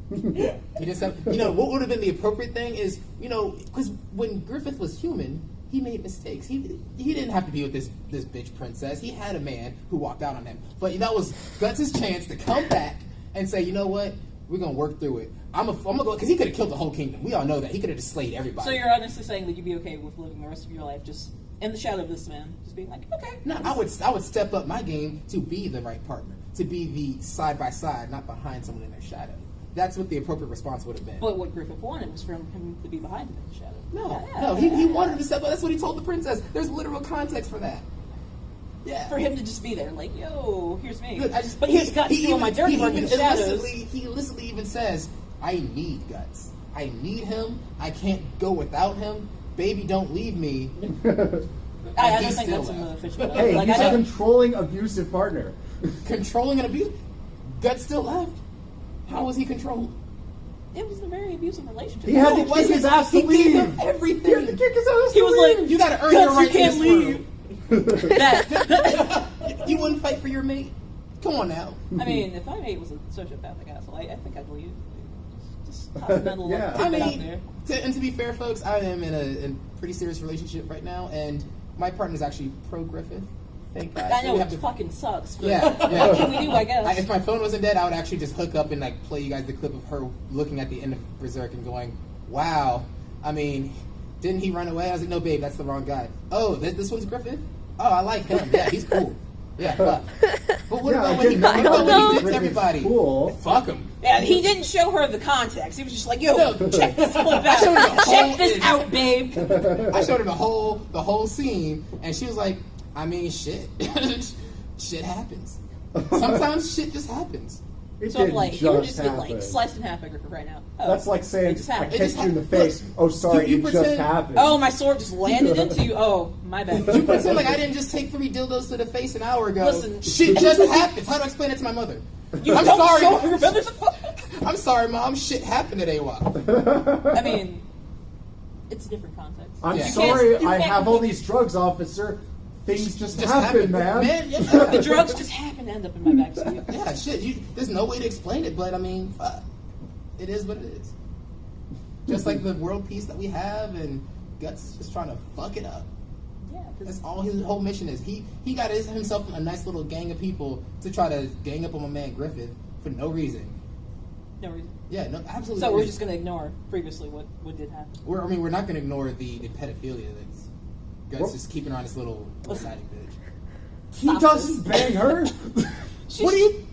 He didn't step. You know what would have been the appropriate thing is, you know, because when Griffith was human, he made mistakes. He didn't have to be with this bitch princess. He had a man who walked out on him. But that was Guts' chance to come back and say, you know what, we're gonna work through it. I'm gonna go because he could have killed the whole kingdom. We all know that he could have just slayed everybody. So you're honestly saying that you'd be okay with living the rest of your life just in the shadow of this man, just being like, okay. No, I would step up my game to be the right partner, to be the side by side, not behind someone in their shadow. That's what the appropriate response would have been. But what Griffith wanted was for him to be behind him in the shadow. No, he wanted him to step up. That's what he told the princess. There's literal context for that. Yeah. For him to just be there, like, yo, here's me. Look, but here's Guts doing my dirty work in the shadows. He illicitly even says, I need Guts. I need him. I can't go without him. Baby, don't leave me. I And don't he's think still that's in the left. official. Hey, like, he's I a don't. controlling, abusive partner. Controlling and abuse. Guts still left. How was he controlled? It was a very abusive relationship. He had No, to it kick wasn't. his ass to He gave him leave. everything. He had to kick his ass He to was leave. like, You gotta earn Guts, your right you can't in this leave. That, world. You wouldn't fight for your mate? Come on now. I mean, if my mate was a sociopathic asshole, I think I'd leave. Just toss that little Yeah. tidbit I out mean, there. and to be fair, folks, I am in a pretty serious relationship right now, and my partner's actually pro Griffith. Thank God. I So know we it have to- fucking sucks. But Yeah, what yeah. can we do? I guess. If my phone wasn't dead, I would actually just hook up and like play you guys the clip of her looking at the end of Berserk and going, "Wow, I mean, didn't he run away?" I was like, "No, babe, that's the wrong guy." Oh, this one's Griffith. Oh, I like him. Yeah, he's cool. Yeah, fuck. But what Yeah, about I when he, didn't what know about when he that hits Griffith's everybody? cool. Fuck him. Yeah, he didn't show her the context. He was just like, "Yo, No, check this clip I showed her the out. whole Check this thing. out, babe." I showed her the whole scene, and she was like, "I mean, shit, shit happens. Sometimes shit just happens." It So if didn't like you were just happen. getting like sliced in half by Griffith right now. Oh, That's like it saying, just I happened. It just kicked you in the happened. face. Oh, sorry, You it just pretend- happened. Oh, my sword just landed into you. Oh, my bad. You pretend like I didn't just take 3 dildos to the face an hour ago. Listen. Shit just happens. How do I explain it to my mother? You I'm don't sorry. show her brothers. I'm sorry, Mom. Shit happened at AWA. I mean, it's a different context. I'm Yeah. sorry, You I can't- have all these drugs, officer. Things just Just happen, happened, man. Yeah. The drugs just happen to end up in my backseat. Yeah, shit. There's no way to explain it, but I mean, fuck. It is what it is. Just like the world peace that we have, and Guts is just trying to fuck it up. Yeah, That's because all his whole mission is. He got himself a nice little gang of people to try to gang up on my man Griffith, for no reason. No reason. Yeah, no, absolutely. So no we're reason. just gonna ignore previously what did happen. We're not gonna ignore the pedophilia that's Guts just keeping her on this little Listen. exciting bitch. He doesn't bang her. What do you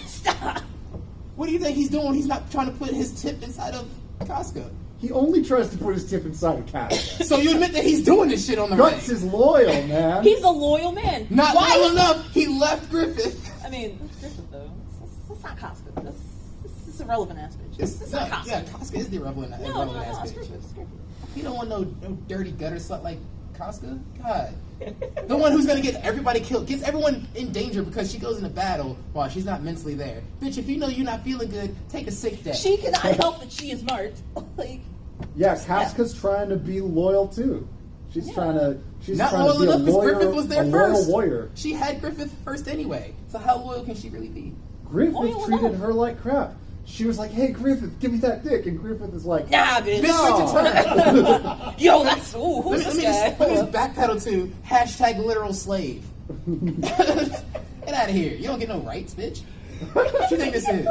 Stop. What do you think he's doing? He's not trying to put his tip inside of Casca. He only tries to put his tip inside a cat. So you admit that he's doing this shit on the Guts right? is loyal, man. He's a loyal man. Not Why loyal is- enough. He left Griffith. I mean, it's Griffith though. It's not Casca. This is irrelevant ass bitch. It's No, not Casca. yeah, Casca is the irrelevant, No, irrelevant ass it's bitch. Griffith. It's Griffith. You don't want no dirty gutter slut like Casca. God, the one who's gonna get everybody killed, gets everyone in danger because she goes into battle while she's not mentally there. Bitch, if you know you're not feeling good, take a sick day. She cannot help that she is marked. Like, Yeah, Casca's trying to be loyal too. She's trying to. She's Not trying loyal to be a enough because lawyer, Griffith was there a first. loyal warrior. She had Griffith first anyway. So how loyal can she really be? Griffith Loyal treated enough. her like crap. She was like, "Hey, Griffith, give me that dick," and Griffith is like, nah, bitch. Bitch, wait your turn. Yo, that's ooh, who's Let this me guy? just backpedal to hashtag literal slave. Get out of here. You don't get no rights, bitch. What you think this is?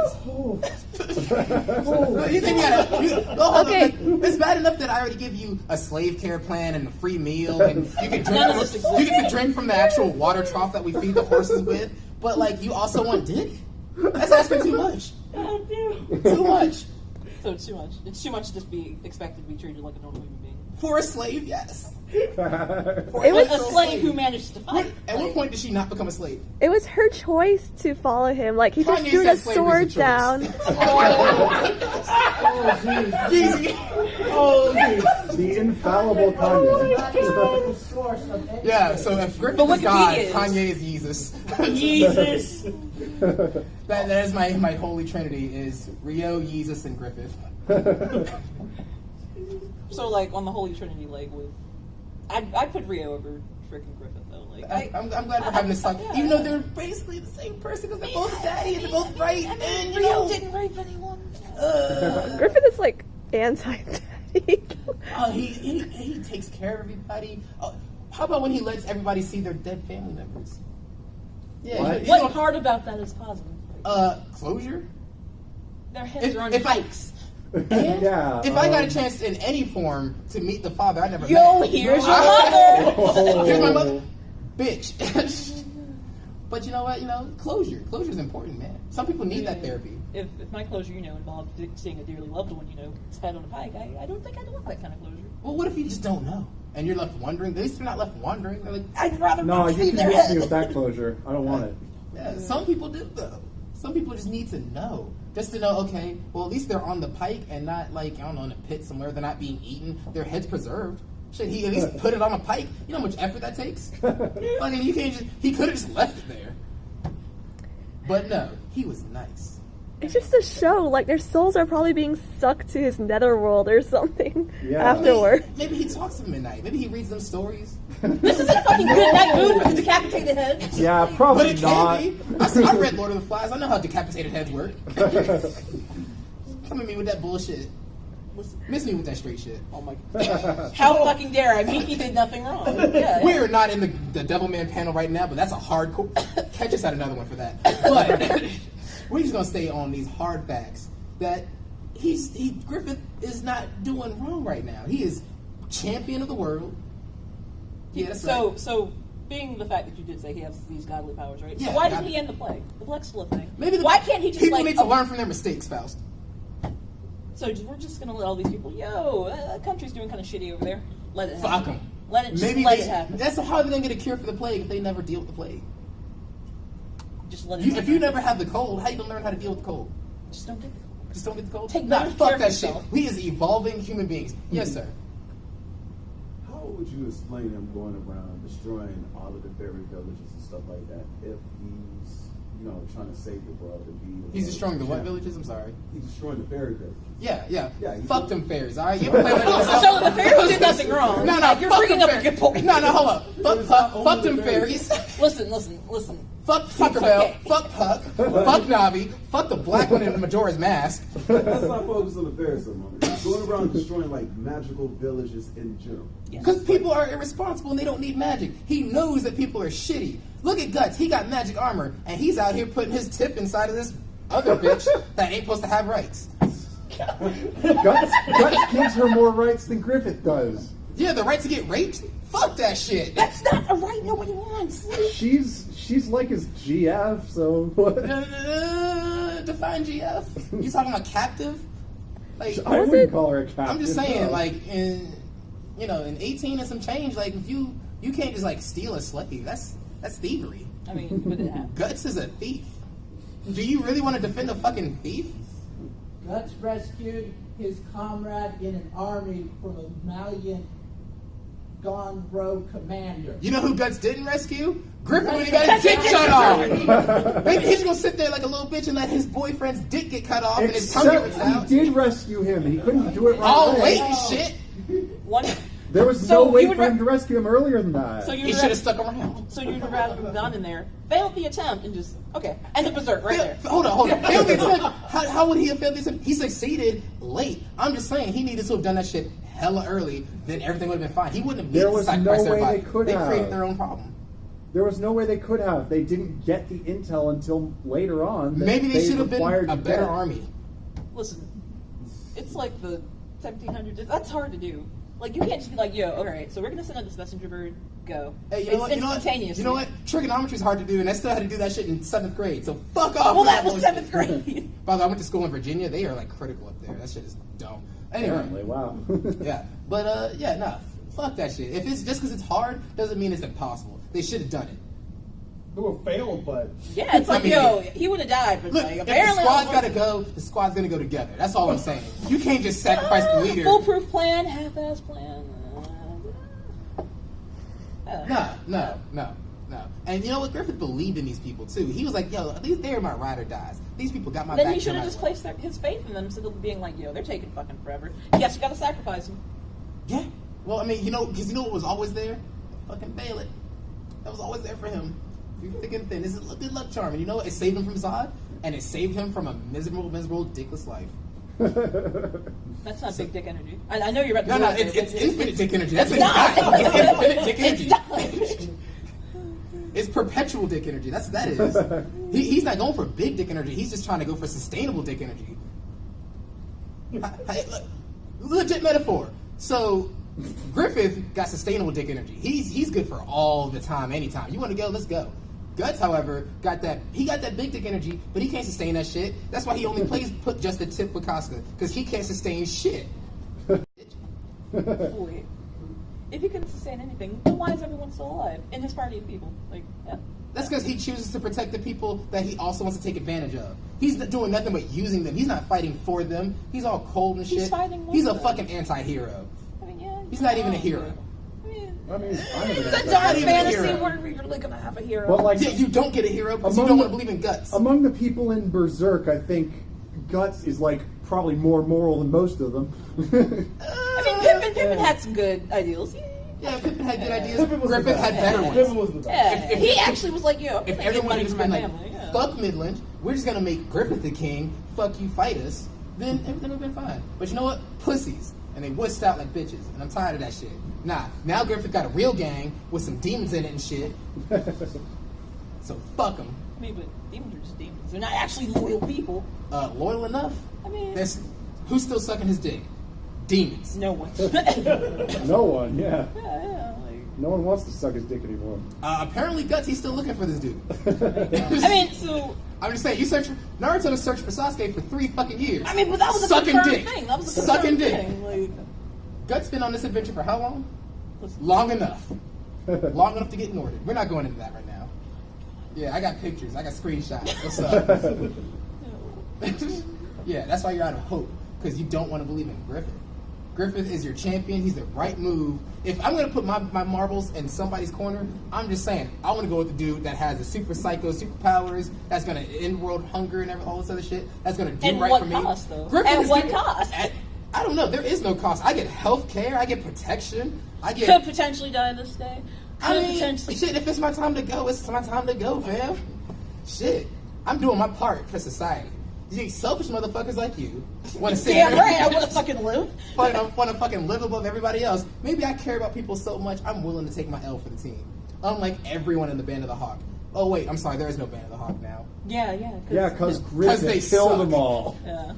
You think Okay. It's bad enough that I already give you a slave care plan and a free meal, and you can None of drink. this exists. You get to drink from the actual water trough that we feed the horses with. But like, you also want dick? That's asking too much. Too much So it's too much. It's too much to just be expected to be treated like a normal human being. for a slave. Yes. It was A slave who managed to fight. At what Like, point did she not become a slave? It was her choice to follow him. Like he just Kanye threw said the slavery is sword a choice. down. Easy. the infallible Kanye. Source of any- Yeah, so if Griffith But is God, Wikipedia is. Kanye is Jesus. Jesus. that is my holy trinity is Rio, Jesus, and Griffith. So like on the Holy Trinity, like with, I'd put Rio over freaking Griffith though. Like I'm glad we're having this talk, even though they're basically the same person because they're both daddy and they're both right. I mean, And you Rio know, didn't rape anyone. Griffith is like anti-daddy. he takes care of everybody. How about when he lets everybody see their dead family members? Yeah, What? you What know, part about that is positive? closure. Their heads are on If I- pikes. Yeah. If I got a chance in any form to meet the father I never Yo, met. here's your mother. Here's my mother. Bitch. But you know what? Closure. Closure is important, man. Some people need that therapy. If my closure, involved seeing a dearly loved one, its head on a pike, I don't think I'd want that kind of closure. Well, what if you just don't know? And you're left wondering? At least you're not left wondering. They're like, I'd rather No, not you see can their get me head. with that closure. I don't want it. yeah, some people do, though. Some people just need to know. Just to know, okay, well, at least they're on the pike and not, like, I don't know, in a pit somewhere. They're not being eaten. Their head's preserved. Should he at least put it on a pike? You know how much effort that takes? Fucking, you can't just, he could have just left it there. But no, he was nice. It's just a show. Like their souls are probably being sucked to his netherworld or something Yeah. afterward. Maybe he talks to them at night. Maybe he reads them stories. This is a fucking good night mood for the decapitated heads. Yeah, But probably it not. can be. I read Lord of the Flies. I know how decapitated heads work. Come at me with that bullshit. Miss me with that straight shit. Oh my god. How fucking dare I? Miki did nothing wrong. Yeah. We're not in the Devilman panel right now, but that's a hardcore. Catch us at another one for that. But we're just gonna stay on these hard facts that Griffith is not doing wrong right now. He is champion of the world. Yeah, that's right. So being the fact that you did say he has these godly powers, right? Yeah, so why God- didn't he end the plague? The plague's still a thing. Maybe why can't he just people like? need to learn from their mistakes, Faust. So we're just gonna let all these people. Country's doing kind of shitty over there. Let it happen. Fuck them. Let it. Maybe Let it happen. that's how they're gonna get a cure for the plague if they never deal with the plague. Just let it. If happen. you never have the cold, how you gonna learn how to deal with the cold? Just don't get the cold. Just don't get the cold. Take nah, better care fuck of that shit. yourself. We is evolving human beings. Yes, sir. How would you explain him going around destroying all of the fairy villages and stuff like that if he's, trying to save the world and be... He's destroying the what champion? villages? I'm sorry. He's destroying the fairy villages. Yeah. Yeah, he's Fuck them fairies, alright? You ever play with yourself? So the fairies did nothing wrong. No, Like, you're fuck bringing them up a fairies. good point. No, hold up. Fuck them the fairies. Listen. Fuck Tinkerbell. okay. Fuck Puck. Fuck Navi. Fuck the black one in Majora's Mask. Let's not focus on the fairies so much. He's going around destroying, magical villages in general. Because people are irresponsible and they don't need magic. He knows that people are shitty. Look at Guts. He got magic armor, and he's out here putting his tip inside of this other bitch that ain't supposed to have rights. Guts gives her more rights than Griffith does. Yeah, the right to get raped? Fuck that shit. That's not a right nobody wants. She's like his GF, so what? Define GF? You talking about captive? Like, I wouldn't call her a captive. I'm just saying, no. like, in 18 and some change, like, if you can't just, like, steal a slave. That's thievery. I mean, would it happen? Guts is a thief. Do you really want to defend a fucking thief? Guts rescued his comrade in an army from a valiant gone rogue commander. You know who Guts didn't rescue? Griffith when he got his dick cut off. Maybe he's gonna sit there like a little bitch and let his boyfriend's dick get cut off and his tongue get ripped out. He did rescue him. He couldn't do it right All away. late and shit. There was So no way you would for him to rescue him earlier than that. So He should have stuck around. So you'd have rather have gone in there, failed the attempt, and just end the berserk right there. Hold on. Failed the attempt. How would he have failed the attempt? He succeeded late. I'm just saying he needed to have done that shit hella early. Then everything would have been fine. He wouldn't have. There was no sacrificed way everybody. they could They have. created their own problem. There was no way they could have. They didn't get the intel until later on. Maybe they should have been required a to better get. army. Listen, it's like the 1700s. That's hard to do. Like, you can't just be like, yo, alright, so we're gonna send out this messenger bird, go. Hey, It's instantaneous. You know what? Trigonometry is hard to do, and I still had to do that shit in 7th grade. So fuck off. Well, with that was bullshit. 7th grade. By the way, I went to school in Virginia. They are like critical up there. That shit is dumb. Anyway, Apparently, wow. yeah, but nah, fuck that shit. If it's just because it's hard, doesn't mean it's impossible. They should have done it. It would fail, but Yeah, it's like, I mean, yo, he would have died, but Look, like, if the apparently. squad's gotta go, the squad's gonna go together. That's all I'm saying. You can't just sacrifice the leader. Foolproof plan, half-ass plan. No. And you know what? Griffith believed in these people too. He was like, yo, they're my ride or dies. These people got my back. Then he should no have just matter what. placed his faith in them instead of being like, yo, they're taking fucking forever. Yes, you gotta sacrifice them. Yeah. Well, I mean, because you know what was always there? Fucking Bailey. That was always there for him. Through thick and thin. It's a good luck charm. And you know what? It saved him from Zod, and it saved him from a miserable, dickless life. That's not big dick energy. I know you're about to No, go there, it's but infinite dick energy. That's It's what not. it's infinite dick energy. It's not. It's perpetual dick energy. That's what that is. He's not going for big dick energy. He's just trying to go for sustainable dick energy. Look, legit metaphor. So Griffith got sustainable dick energy. He's good for all the time, anytime. You want to go? Let's go. Guts, however, got that big dick energy, but he can't sustain that shit. That's why he only put just the tip with Casca, because he can't sustain shit. Wait. If he couldn't sustain anything, then why is everyone still alive in his party of people? Like, yeah. That's because he chooses to protect the people that he also wants to take advantage of. He's not doing nothing but using them. He's not fighting for them. He's all cold and shit. He's fighting with He's a them. fucking anti-hero. I mean, yeah. He's not even a hero. I mean, It's a Not dark even a fantasy hero. where we're really gonna have a hero. But like, Yeah, you don't get a hero because you Among don't the- want to believe in Guts. among the people in Berserk, I think Guts is like probably more moral than most of them. I mean, Pippin had some good ideals. Yeah, Pippin had good ideas. Pippin was Griffith the had best. better ones. Pippin was the best. Yeah, If- he actually was like, yo, If I everyone money had just from been my like, family, yeah. fuck Midland, we're just gonna make Griffith the king, fuck you, fight us, then everything would have been fine. But you know what? Pussies. And they wussed out like bitches. And I'm tired of that shit. Nah, now Griffith got a real gang with some demons in it and shit. So fuck them. I mean, but demons are just demons. They're not actually loyal people. Loyal enough? I mean, Who's still sucking his dick? Demons. no one. No one, yeah. Yeah, like, No one wants to suck his dick anymore. Apparently Guts, he's still looking for this dude. I mean, so I'm just saying, Naruto has searched for Sasuke for 3 fucking years. I mean, but that was a Sucking confirmed dick. thing. That was a Sucking confirmed dick. thing. Like, Guts been on this adventure for how long? Long enough. Long enough to get Nordic. We're not going into that right now. Yeah, I got pictures. I got screenshots. What's up? Yeah, that's why you're out of hope. Because you don't want to believe in Griffith. Griffith is your champion. He's the right move. If I'm going to put my marbles in somebody's corner, I'm just saying, I want to go with the dude that has the super psycho superpowers, that's going to end world hunger and all this other shit, that's going to do At right what for me. cost, though? Griffith At is what the- cost? I don't know. There is no cost. I get health care. I get protection. I get... could potentially die this day. I Could mean, potentially. shit, if it's my time to go, it's my time to go, fam. Shit. I'm doing my part for society. You selfish motherfuckers like you want to sit Damn here right, I want to fucking live. want to fucking live above everybody else. Maybe I care about people so much, I'm willing to take my L for the team. Unlike everyone in the Band of the Hawk. Oh wait, I'm sorry. There is no Band of the Hawk now. Yeah. Yeah, because they Griffith killed suck. them all. Yeah.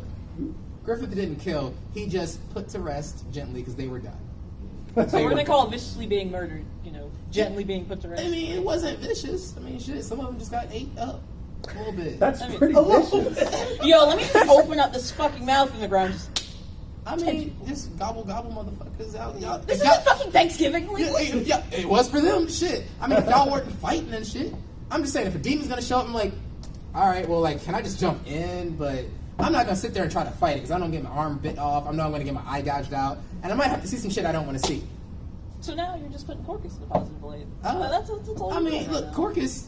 Griffith didn't kill. He just put to rest gently because they were done. So we're gonna call it viciously being murdered. Gently being put to rest. I mean, it wasn't vicious. I mean, shit. Some of them just got ate up a little bit. That's pretty vicious. Yo, let me just open up this fucking mouth in the ground. I mean, just gobble motherfuckers out. Y'all, This isn't fucking Thanksgiving. It was for them. Shit. I mean, if y'all weren't fighting and shit. I'm just saying, if a demon's gonna show up, I'm like, all right, well, like, can I just jump in? But I'm not gonna sit there and try to fight it because I don't get my arm bit off. I know I'm gonna get my eye gouged out, and I might have to see some shit I don't want to see. So now you're just putting Corcus in a positive light. That's all I mean, look, Corcus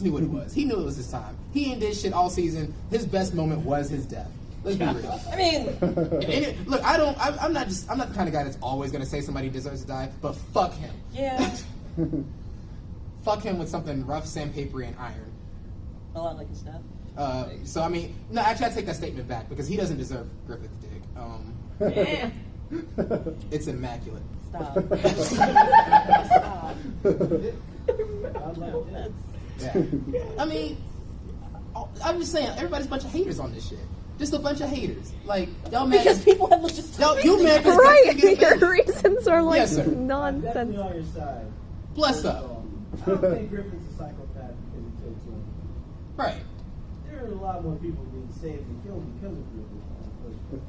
knew what it was. He knew it was his time. He ain't did shit all season. His best moment was his death. Let's be real. I mean, look, I'm not the kind of guy that's always gonna say somebody deserves to die, but fuck him. yeah, Fuck him with something rough, sandpapery, and iron. a lot like his death. So I mean, no, actually, I take that statement back because he doesn't deserve Griffith's dick. Yeah. It's immaculate. Stop. Yeah. I mean, I'm just saying, everybody's a bunch of haters on this shit. Just a bunch of haters. Like, y'all mad Because people have just you mad because Right, your reasons are like Yes, sir. I'm nonsense. definitely on your side. Bless up. I don't think Griffith's a psychopath because he killed two. Right. There are a lot more people being saved and killed because of Griffith.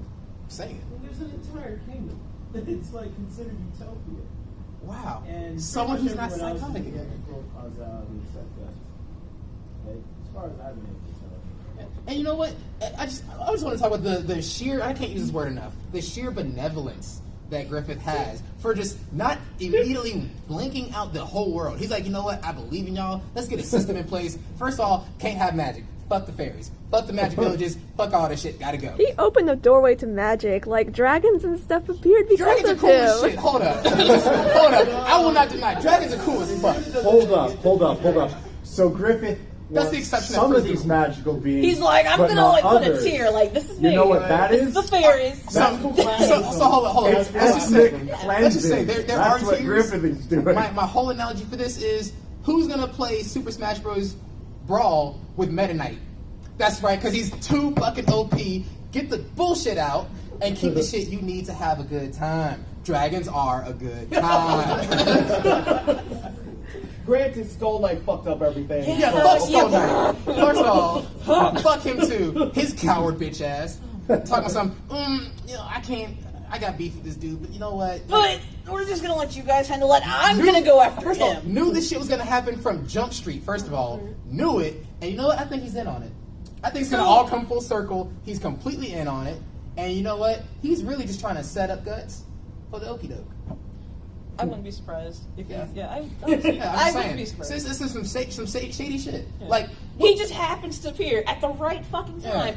Say it. And there's an entire kingdom. It's like considered utopia. Wow. And Someone who's not everyone else psychotic is again. getting full causality except us. Like, as far as I've been able to tell. And you know what? I just want to talk about the sheer, I can't use this word enough, the sheer benevolence that Griffith has for just not immediately blinking out the whole world. He's like, you know what? I believe in y'all. Let's get a system in place. First of all, can't have magic. Fuck the fairies. Fuck the magic villages. Fuck all this shit. Gotta go. He opened the doorway to magic. Like dragons and stuff appeared because Dragons are of cool as him. shit. Hold up. Hold up. I will not deny. Dragons are cool as fuck. Hold up. So Griffith That's wants the exception some that of proves these the rule. magical beings. He's like, I'm but gonna not like put a others. tier. Like, this is You me. know what that This is? is the fairies. So hold on. It's Let's just say, ethnic let's just say cleansing. there That's are what tiers. Griffith is doing. My whole analogy for this is who's gonna play Super Smash Bros. Brawl with Meta Knight? That's right, because he's too fucking OP. Get the bullshit out and keep the shit you need to have a good time. Dragons are a good time. Granted, Skull Knight fucked up everything. Yeah, fuck Skull Knight. First of all, fuck him too. His coward bitch ass. Talking about some, I got beef with this dude, but you know what? But we're just gonna let you guys handle it. I'm gonna go after First of all, him. knew this shit was gonna happen from Jump Street, first of all. Knew it. And you know what? I think he's in on it. I think it's gonna all come full circle. He's completely in on it. And you know what? He's really just trying to set up Guts for the okie doke. I wouldn't be surprised if Yeah. I Yeah, I'm wouldn't saying. be surprised. This is some shady shit. Yeah. Like, He just happens to appear at the right fucking time.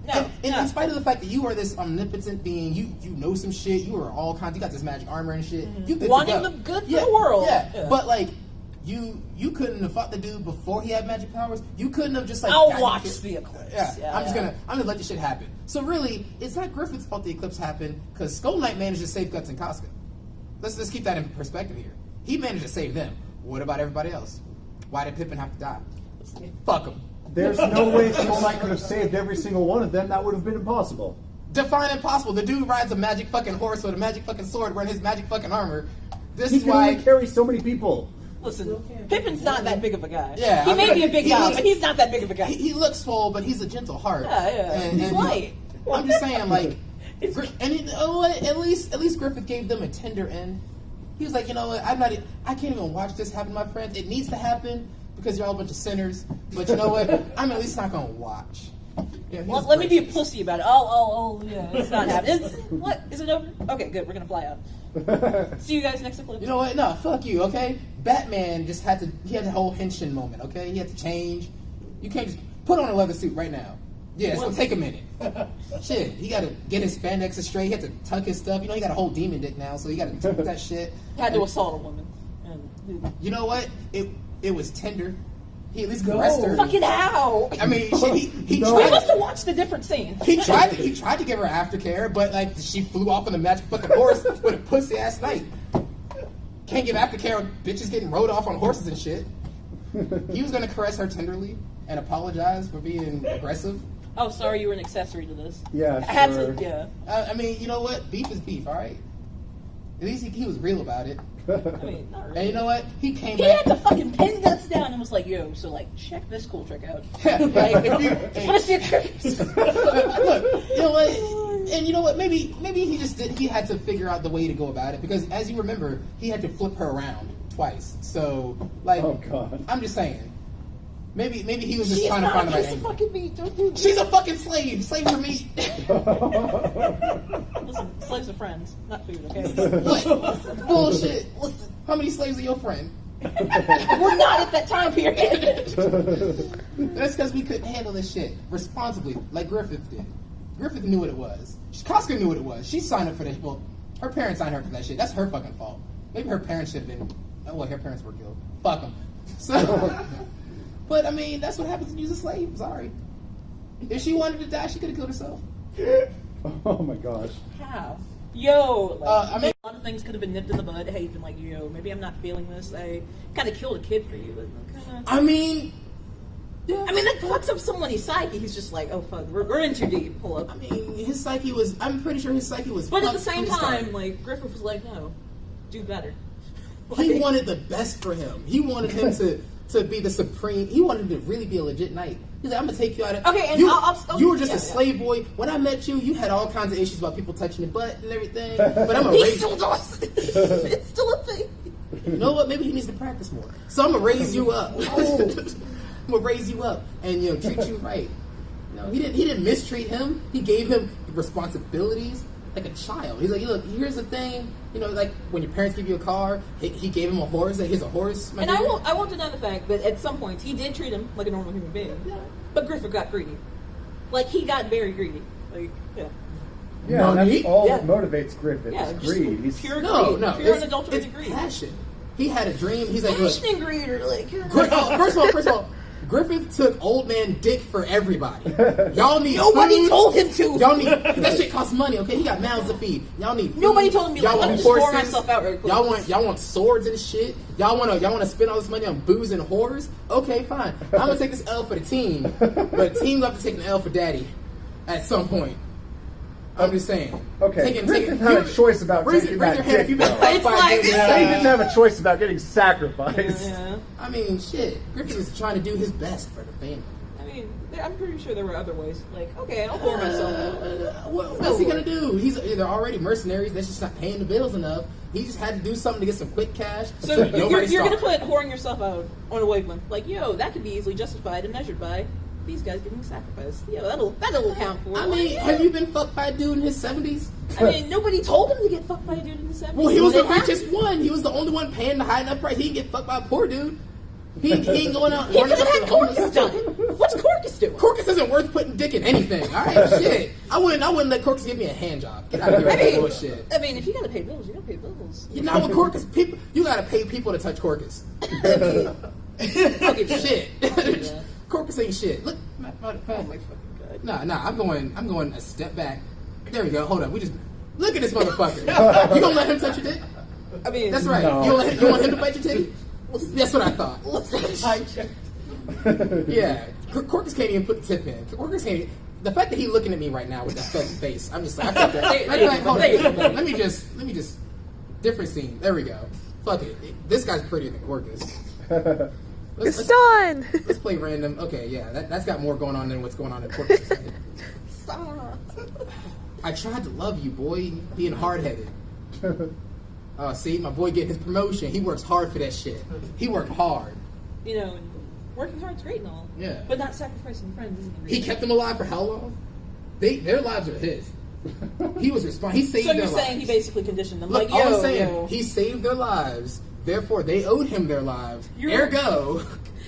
Yeah. In spite of the fact that you are this omnipotent being, you know some shit, you are all kinds, you got this magic armor and shit. You good Wanting to go. the good for the world. Yeah. But like, you couldn't have fought the dude before he had magic powers. You couldn't have just like. I'll gotten watch hit. the eclipse. Yeah. I'm gonna let this shit happen. So really, it's not Griffith's fault the eclipse happened because Skull Knight managed to save Guts and Casca. Let's keep that in perspective here. He managed to save them. What about everybody else? Why did Pippin have to die? Fuck him. There's no way Skull Knight could have saved every single one of them. That would have been impossible. Define impossible. The dude rides a magic fucking horse with a magic fucking sword wearing his magic fucking armor. This He is can why. only carry so many people. Listen, Pippin's not that big of a guy. Yeah, he may be a big guy, but he's not that big of a guy. He looks swole, but he's a gentle heart. Yeah. He's light. I'm just saying, like, and you know what? At least Griffith gave them a tender end. He was like, you know what? I can't even watch this happen, my friends. It needs to happen because you're all a bunch of sinners. But you know what? I'm at least not gonna watch. Yeah, Let me be a pussy about it. Yeah, it's not happening. What? Is it over? Okay, good. We're gonna fly out. See you guys next eclipse. You know what? No, fuck you, okay? Batman just had the whole henshin moment, okay? He had to change. You can't just put on a leather suit right now. Yeah, it's gonna take a minute. Shit, he gotta get his spandex straight. He had to tuck his stuff. You know, he got a whole demon dick now, so he gotta tuck that shit. Had to assault a woman. You know what? It was tender. He at least caressed her. Fucking how? I mean, shit, he No. We tried. must have watched a different scene. He tried to give her aftercare, but like she flew off on a magic fucking horse with a pussy ass knight. Can't give aftercare when bitches getting rode off on horses and shit. He was gonna caress her tenderly and apologize for being aggressive. Oh, sorry, you were an accessory to this. Yeah, I had sure. to, yeah. I mean, you know what? Beef is beef, all right. At least he was real about it. I mean, not really. And you know what? He came He back. had to fucking pin guts down and was like, yo, so like, check this cool trick out. Like, if you, What is it? look, you know what? And you know what? Maybe he just did. He had to figure out the way to go about it because, as you remember, he had to flip her around twice. So, like, Oh, God. I'm just saying. Maybe he was just She's trying to not find a the right piece of angle. fucking meat. Don't do this. She's a fucking slave. Slave for meat. Listen, slaves are friends, not food, okay? What? Bullshit. Listen, how many slaves are your friend? We're not at that time period. That's because we couldn't handle this shit responsibly, like Griffith did. Griffith knew what it was. Casca knew what it was. She signed up for that. Well, her parents signed her for that shit. That's her fucking fault. Maybe her parents should have been. Oh, well, her parents were killed. Fuck them. So, but I mean, that's what happens when you use a slave. Sorry. If she wanted to die, she could have killed herself. Oh my gosh. How? Yo, like, I mean- a lot of things could have been nipped in the bud. Hey, been like, yo, maybe I'm not feeling this. I kind of killed a kid for you. I mean, yeah. I mean, that fucks up someone's psyche. He's just like, oh fuck, we're in too deep. Pull up. I mean, his psyche was. I'm pretty sure his psyche was. But at the fucked same from start. time, like Griffith was like, no, do better. He wanted the best for him. He wanted him to be the supreme. He wanted him to really be a legit knight. He's like, I'm gonna take you out of. Okay, and you, I'll you were just yeah, a slave boy. When I met you, you had all kinds of issues about people touching your butt and everything. But I'm gonna He raise still you. does. It's still a thing. You know what? Maybe he needs to practice more. So I'm gonna raise you up. I'm gonna raise you up and treat you right. No, he didn't mistreat him. He gave him responsibilities like a child. He's like, look, here's the thing. Like when your parents give you a car, he gave him a horse. Like, here's a horse. And I won't deny the fact that at some points he did treat him like a normal human being. Yeah. But Griffith got greedy. Like, he got very greedy. Like, yeah. Yeah, No, that's he- all yeah. that motivates Griffith. Yeah, It's just greed. He's pure No, greed. Pure it's unadulterated greed. passion. He had a dream. He's like, look, Passion and greed are like... first of all, Griffith took old man dick for everybody. Y'all need Nobody food. told him to. Y'all need that shit costs money. Okay, he got mouths to feed. Y'all need food. Nobody told him, Y'all let me want just pour horses. myself out real quick. Y'all want swords and shit. Y'all wanna spend all this money on booze and whores. Okay, fine. I'm gonna take this L for the team, but the team got to take an L for daddy at some point. I'm just saying. Okay, Griffith had a choice about taking raise that your hand if dick, you've been though. fucked It's by a like- dude. Yeah, he didn't have a choice about getting sacrificed. Yeah. I mean, shit. Griffith was trying to do his best for the family. I mean, I'm pretty sure there were other ways. Like, okay, I'll pour myself out. What's he gonna do? They're already mercenaries. They're just not paying the bills enough. He just had to do something to get some quick cash. So you're going to put whoring yourself out on a wavelength. Like, yo, that could be easily justified and measured by these guys getting sacrificed. Yo, that'll count for it. I mean, have you been fucked by a dude in his 70s? I mean, nobody told him to get fucked by a dude in the 70s. Well, he was the It happened. richest one. He was the only one paying the high enough price. He didn't get fucked by a poor dude. He ain't going out. He could have had Corcus done it. What's Corcus doing? Corcus isn't worth putting dick in anything. All right, shit. I wouldn't let Corcus give me a hand job. Get out of here with that bullshit. I mean, if you gotta pay bills, you gotta pay bills. You know, with Corcus, you gotta pay people to touch Corcus. Fucking shit. Yeah. Corcus ain't shit. Look, Oh my fucking god. Nah. I'm going a step back. There we go. Hold up. We just look at this motherfucker. You gonna let him touch your dick? I mean, That's right. No. You want him to bite your titty? That's what I thought. Yeah. Corcus can't even put the tip in. Corcus can't. The fact that he's looking at me right now with that fucking face, I'm just like, hold on. Let me just different scene. There we go. Fuck it. This guy's prettier than Corcus. It's done. Let's play random. Okay, yeah, that's got more going on than what's going on in Corcus' head. I tried to love you, boy, being hard-headed. See, my boy getting his promotion. He works hard for that shit. He worked hard. You know, working hard's great and all. Yeah. But not sacrificing friends isn't the He reason. kept them alive for how long? Their lives are his. He was responsible. He saved So their you're lives. saying he basically conditioned them? Look, like, all yo, I'm saying, yo. he saved their lives. Therefore, they owed him their lives. You're- Ergo,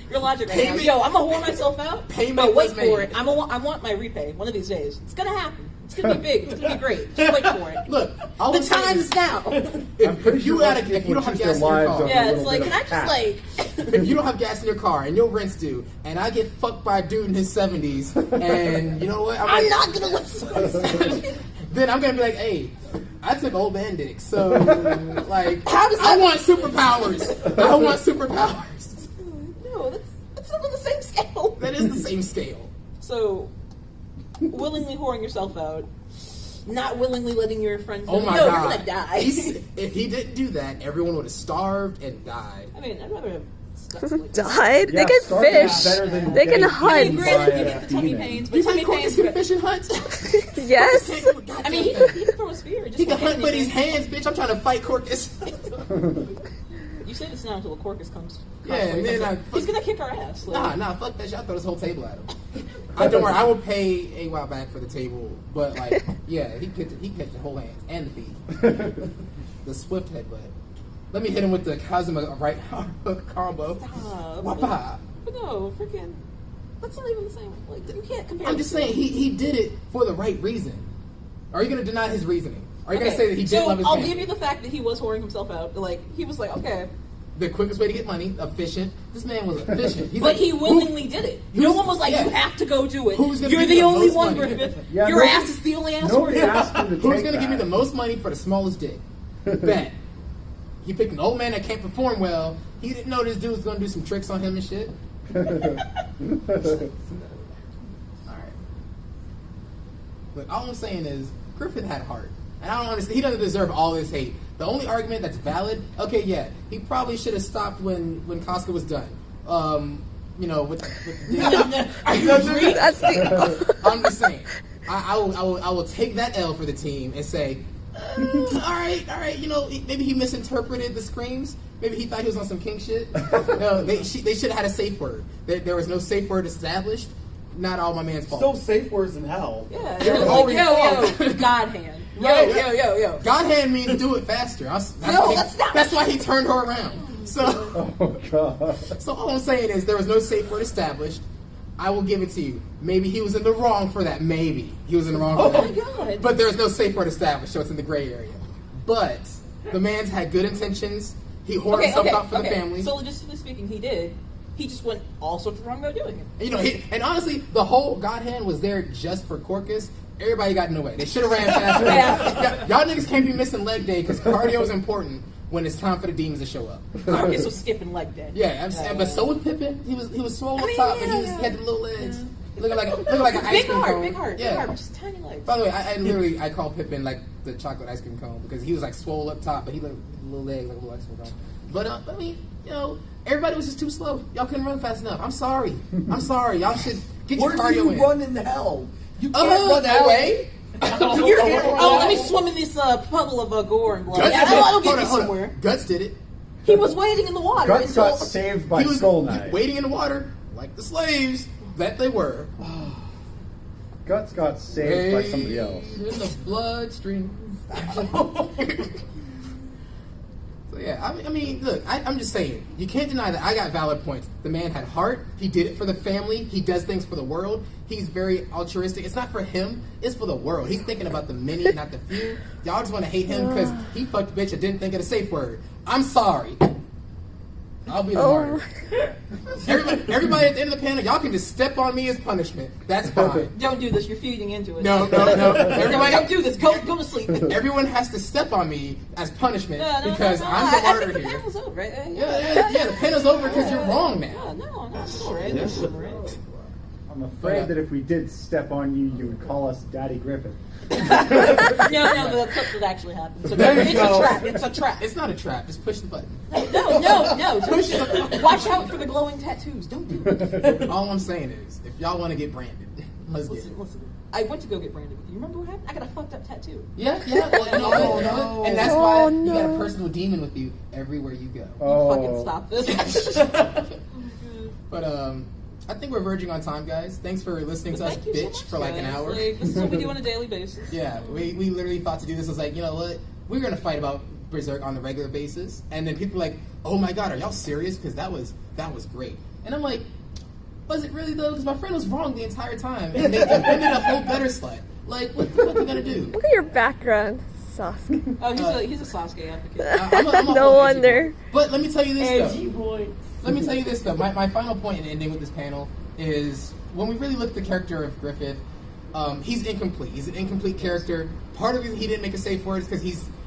Your logic right now. Payment- Yo, I'm gonna whore myself out. Payment but wait was for made. it. I want my repay one of these days. It's gonna happen. It's gonna be big. It's gonna be great. Just wait for it. look, all The I'm saying time is, is now. I'm pretty if you sure had most if people you don't have choose their gas in your lives car, over Yeah, a it's little like, bit can I of just cash. like? if you don't have gas in your car and your rent's due, and I get fucked by a dude in his 70s, and you know what? I'm not gonna listen. Then I'm gonna be like, hey, I took old man dick, so like, How does I that- want superpowers. I want superpowers. No, That is the same scale. So, willingly whoring yourself out, not willingly letting your friends know, Oh my yo, god. you're gonna die. If he didn't do that, everyone would have starved and died. I mean, I'd rather have stuff like Died? Yeah, they can starving is fish. better than They can getting I mean, hunt. granted, you by get a the tummy demon. pains, Do but you tummy think Cork pains. is good fish and hunt? Yes. I mean, he can throw a spear. Just He can like hunt with his anything. hands, bitch. I'm trying to fight Corcus. You say this now until the Corcus comes. Yeah, and then he's gonna kick our ass. Like, Nah, fuck that shit. I'll throw this whole table at him. Don't worry, I will pay a while back for the table, but like, yeah, he catch the whole hands and the feet. The swift headbutt. Let me hit him with the Kazuma right hook combo. Stop. Wapa. But no, freaking. That's not even the same. Like, you can't compare. I'm just saying he did it for the right reason. Are you gonna deny his reasoning? Are you gonna say that he didn't love his I'll family? give you the fact that he was whoring himself out. Like, he was like, okay. The quickest way to get money, efficient. This man was efficient. He's But like, he willingly did it. No one was like, yeah. you have to go do it. Who's gonna You're give the you the only most one, money? Griffith. Yeah, Your nobody- ass is the only ass Nobody whore. asked him to Who's take gonna give me that. the most money for the smallest dick? Bet. He picked an old man that can't perform well. He didn't know this dude was gonna do some tricks on him and shit. Alright. But all I'm saying is, Griffith had heart. And I don't understand. He doesn't deserve all this hate. The only argument that's valid, okay, yeah, he probably should have stopped when Casca was done. You know, with That's the. I'm just saying. I will take that L for the team and say, all right. You know, maybe he misinterpreted the screams. Maybe he thought he was on some king shit. No, they should have had a safe word. There was no safe word established. Not all my man's fault. Still safe words in hell. Yeah. They were Like, already yo, God hand. Yo. God hand means do it faster. That's why he turned her around. So Oh god. So all I'm saying is there was no safe word established. I will give it to you. Maybe he was in the wrong for that. Maybe he was in the wrong for Oh that. my God. But there's no safe word established, so it's in the gray area. But the man's had good intentions. He whored himself out for the family. So logistically speaking, he did. He just went all sorts of wrong about doing it. You know, and honestly, the whole God hand was there just for Corcus. Everybody got in the way. They should have ran faster. Yeah. Y'all niggas can't be missing leg day because cardio is important when it's time for the demons to show up. Marcus was skipping leg day. Yeah, I'm saying, but so was Pippin. He was swole up mean, top, and yeah. he had the little legs, looking like an ice Big cream heart, cone. big heart, Yeah. big heart, just tiny legs. By the way, I call Pippin like the chocolate ice cream cone because he was like swole up top, but he looked little legs like a little ice cream cone. But I mean, you know, everybody was just too slow. Y'all couldn't run fast enough. I'm sorry. Y'all should get Where your do cardio you in. run in hell? You can't run that AWA. way. Let me swim in this puddle of gore and blood. Guts Yeah, did it. I'll get you Hold on. somewhere. Guts did it. He was waiting in the water. Guts and got so- saved by He was Skull Knight. waiting in the water like the slaves that they were. Guts got saved by somebody else. In the bloodstream. So yeah, I mean, look, I'm just saying, you can't deny that I got valid points. The man had heart. He did it for the family. He does things for the world. He's very altruistic. It's not for him. It's for the world. He's thinking about the many, not the few. Y'all just want to hate him because he fucked a bitch and didn't think of the safe word. I'm sorry. I'll be the martyr. Everybody at the end of the panel, y'all can just step on me as punishment. That's fine. Don't do this. You're feeding into it. No. Everybody, Don't do this. Go to sleep. everyone has to step on me as punishment No, because no. I'm the I martyr think the here. panel's over, right? Yeah, the panel's over because you're wrong Yeah, now. no, it's all right. It's all right. I'm afraid that if we did step on you, you would call us Daddy Griffith. No, the clip would actually happen. So There you it's go. a trap. It's a trap. It's not a trap. Just push the button. No. Watch out for the glowing tattoos. Don't do it. All I'm saying is, if y'all want to get branded, let's get it. Listen. I went to go get branded with you. Remember what happened? I got a fucked up tattoo. Yeah. Well, no. And that's why you got a personal demon with you everywhere you go. Fucking stop this. But I think we're verging on time, guys. Thanks for listening to us Thank you so bitch much, for like an guys. hour. Like, this is what we do on a daily basis. Yeah, we literally thought to do this. I was like, you know what? We're gonna fight about Berserk on a regular basis, and then people are like, oh my god, are y'all serious? Because that was great. And I'm like, was it really though? Because my friend was wrong the entire time, and they defended a whole better slut. Like, what the fuck you gonna do? Look at your background, Sasuke. Oh, he's a Sasuke advocate. I'm a No whole wonder. edgy boy. But let me tell you this Edgy though. boy. Let me tell you this though. My final point in ending with this panel is when we really look at the character of Griffith, he's incomplete. He's an incomplete character. Part of the reason he didn't make a safe word is because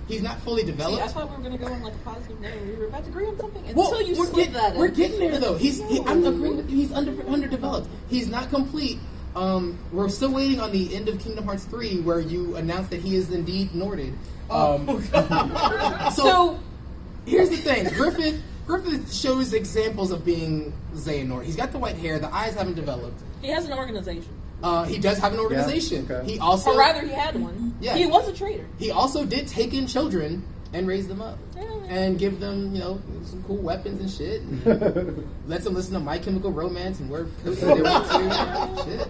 He's not fully See, developed. I thought we were going to go on like a positive note. We were about to agree on something Well, until you slid that in. we're getting there though. I'm agreeing with you. He's underdeveloped. He's not complete. We're still waiting on the end of Kingdom Hearts 3 where you announce that he is indeed Norded. So here's the thing. Griffith shows examples of being Xehanort. He's got the white hair. The eyes haven't developed. He has an organization. He does have an organization. Yeah, okay. He also, Or rather, he had one. Yeah. He was a traitor. he also did take in children and raise them up Yeah. and give them, some cool weapons and shit. And lets them listen to My Chemical Romance and wear coats that they want to. Shit.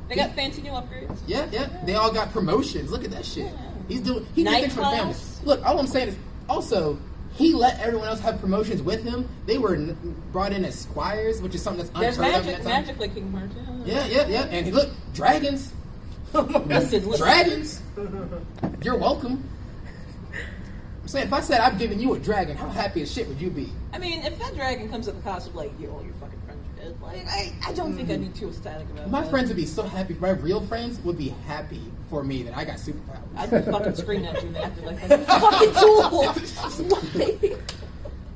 They got fancy new upgrades. Yeah. They all got promotions. Look at that shit. He did Night things for the family. class. Look, all I'm saying is also he let everyone else have promotions with him. They were brought in as squires, which is something that's There's unheard of at that time. magic like Kingdom Hearts. Yeah. And look, dragons. Listen. Dragons. You're welcome. I'm saying, if I said I'm giving you a dragon, how happy as shit would you be? I mean, if that dragon comes at the cost of like all your fucking friends are dead, like I don't think I'd be too ecstatic about My that. friends would be so happy. My real friends would be happy for me that I got superpowers. I'd be fucking screaming at you in the after like fucking tool. Why?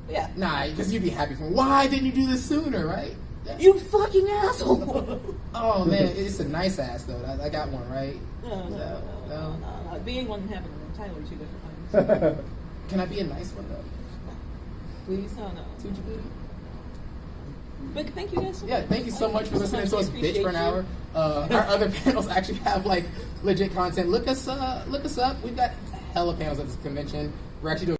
Yeah. Nah, because you'd be happy for me. Why didn't you do this sooner, right? You fucking asshole. Oh man, it's a nice ass though. I got one, right? No. Being one and having an entirely two different things. Can I be a nice one though? Please? No. Tucci. But thank you guys so much. Yeah, thank you so much for listening to us bitch for an hour. Our other panels actually have like legit content. Look us up. We've got hella panels at this convention. We're actually doing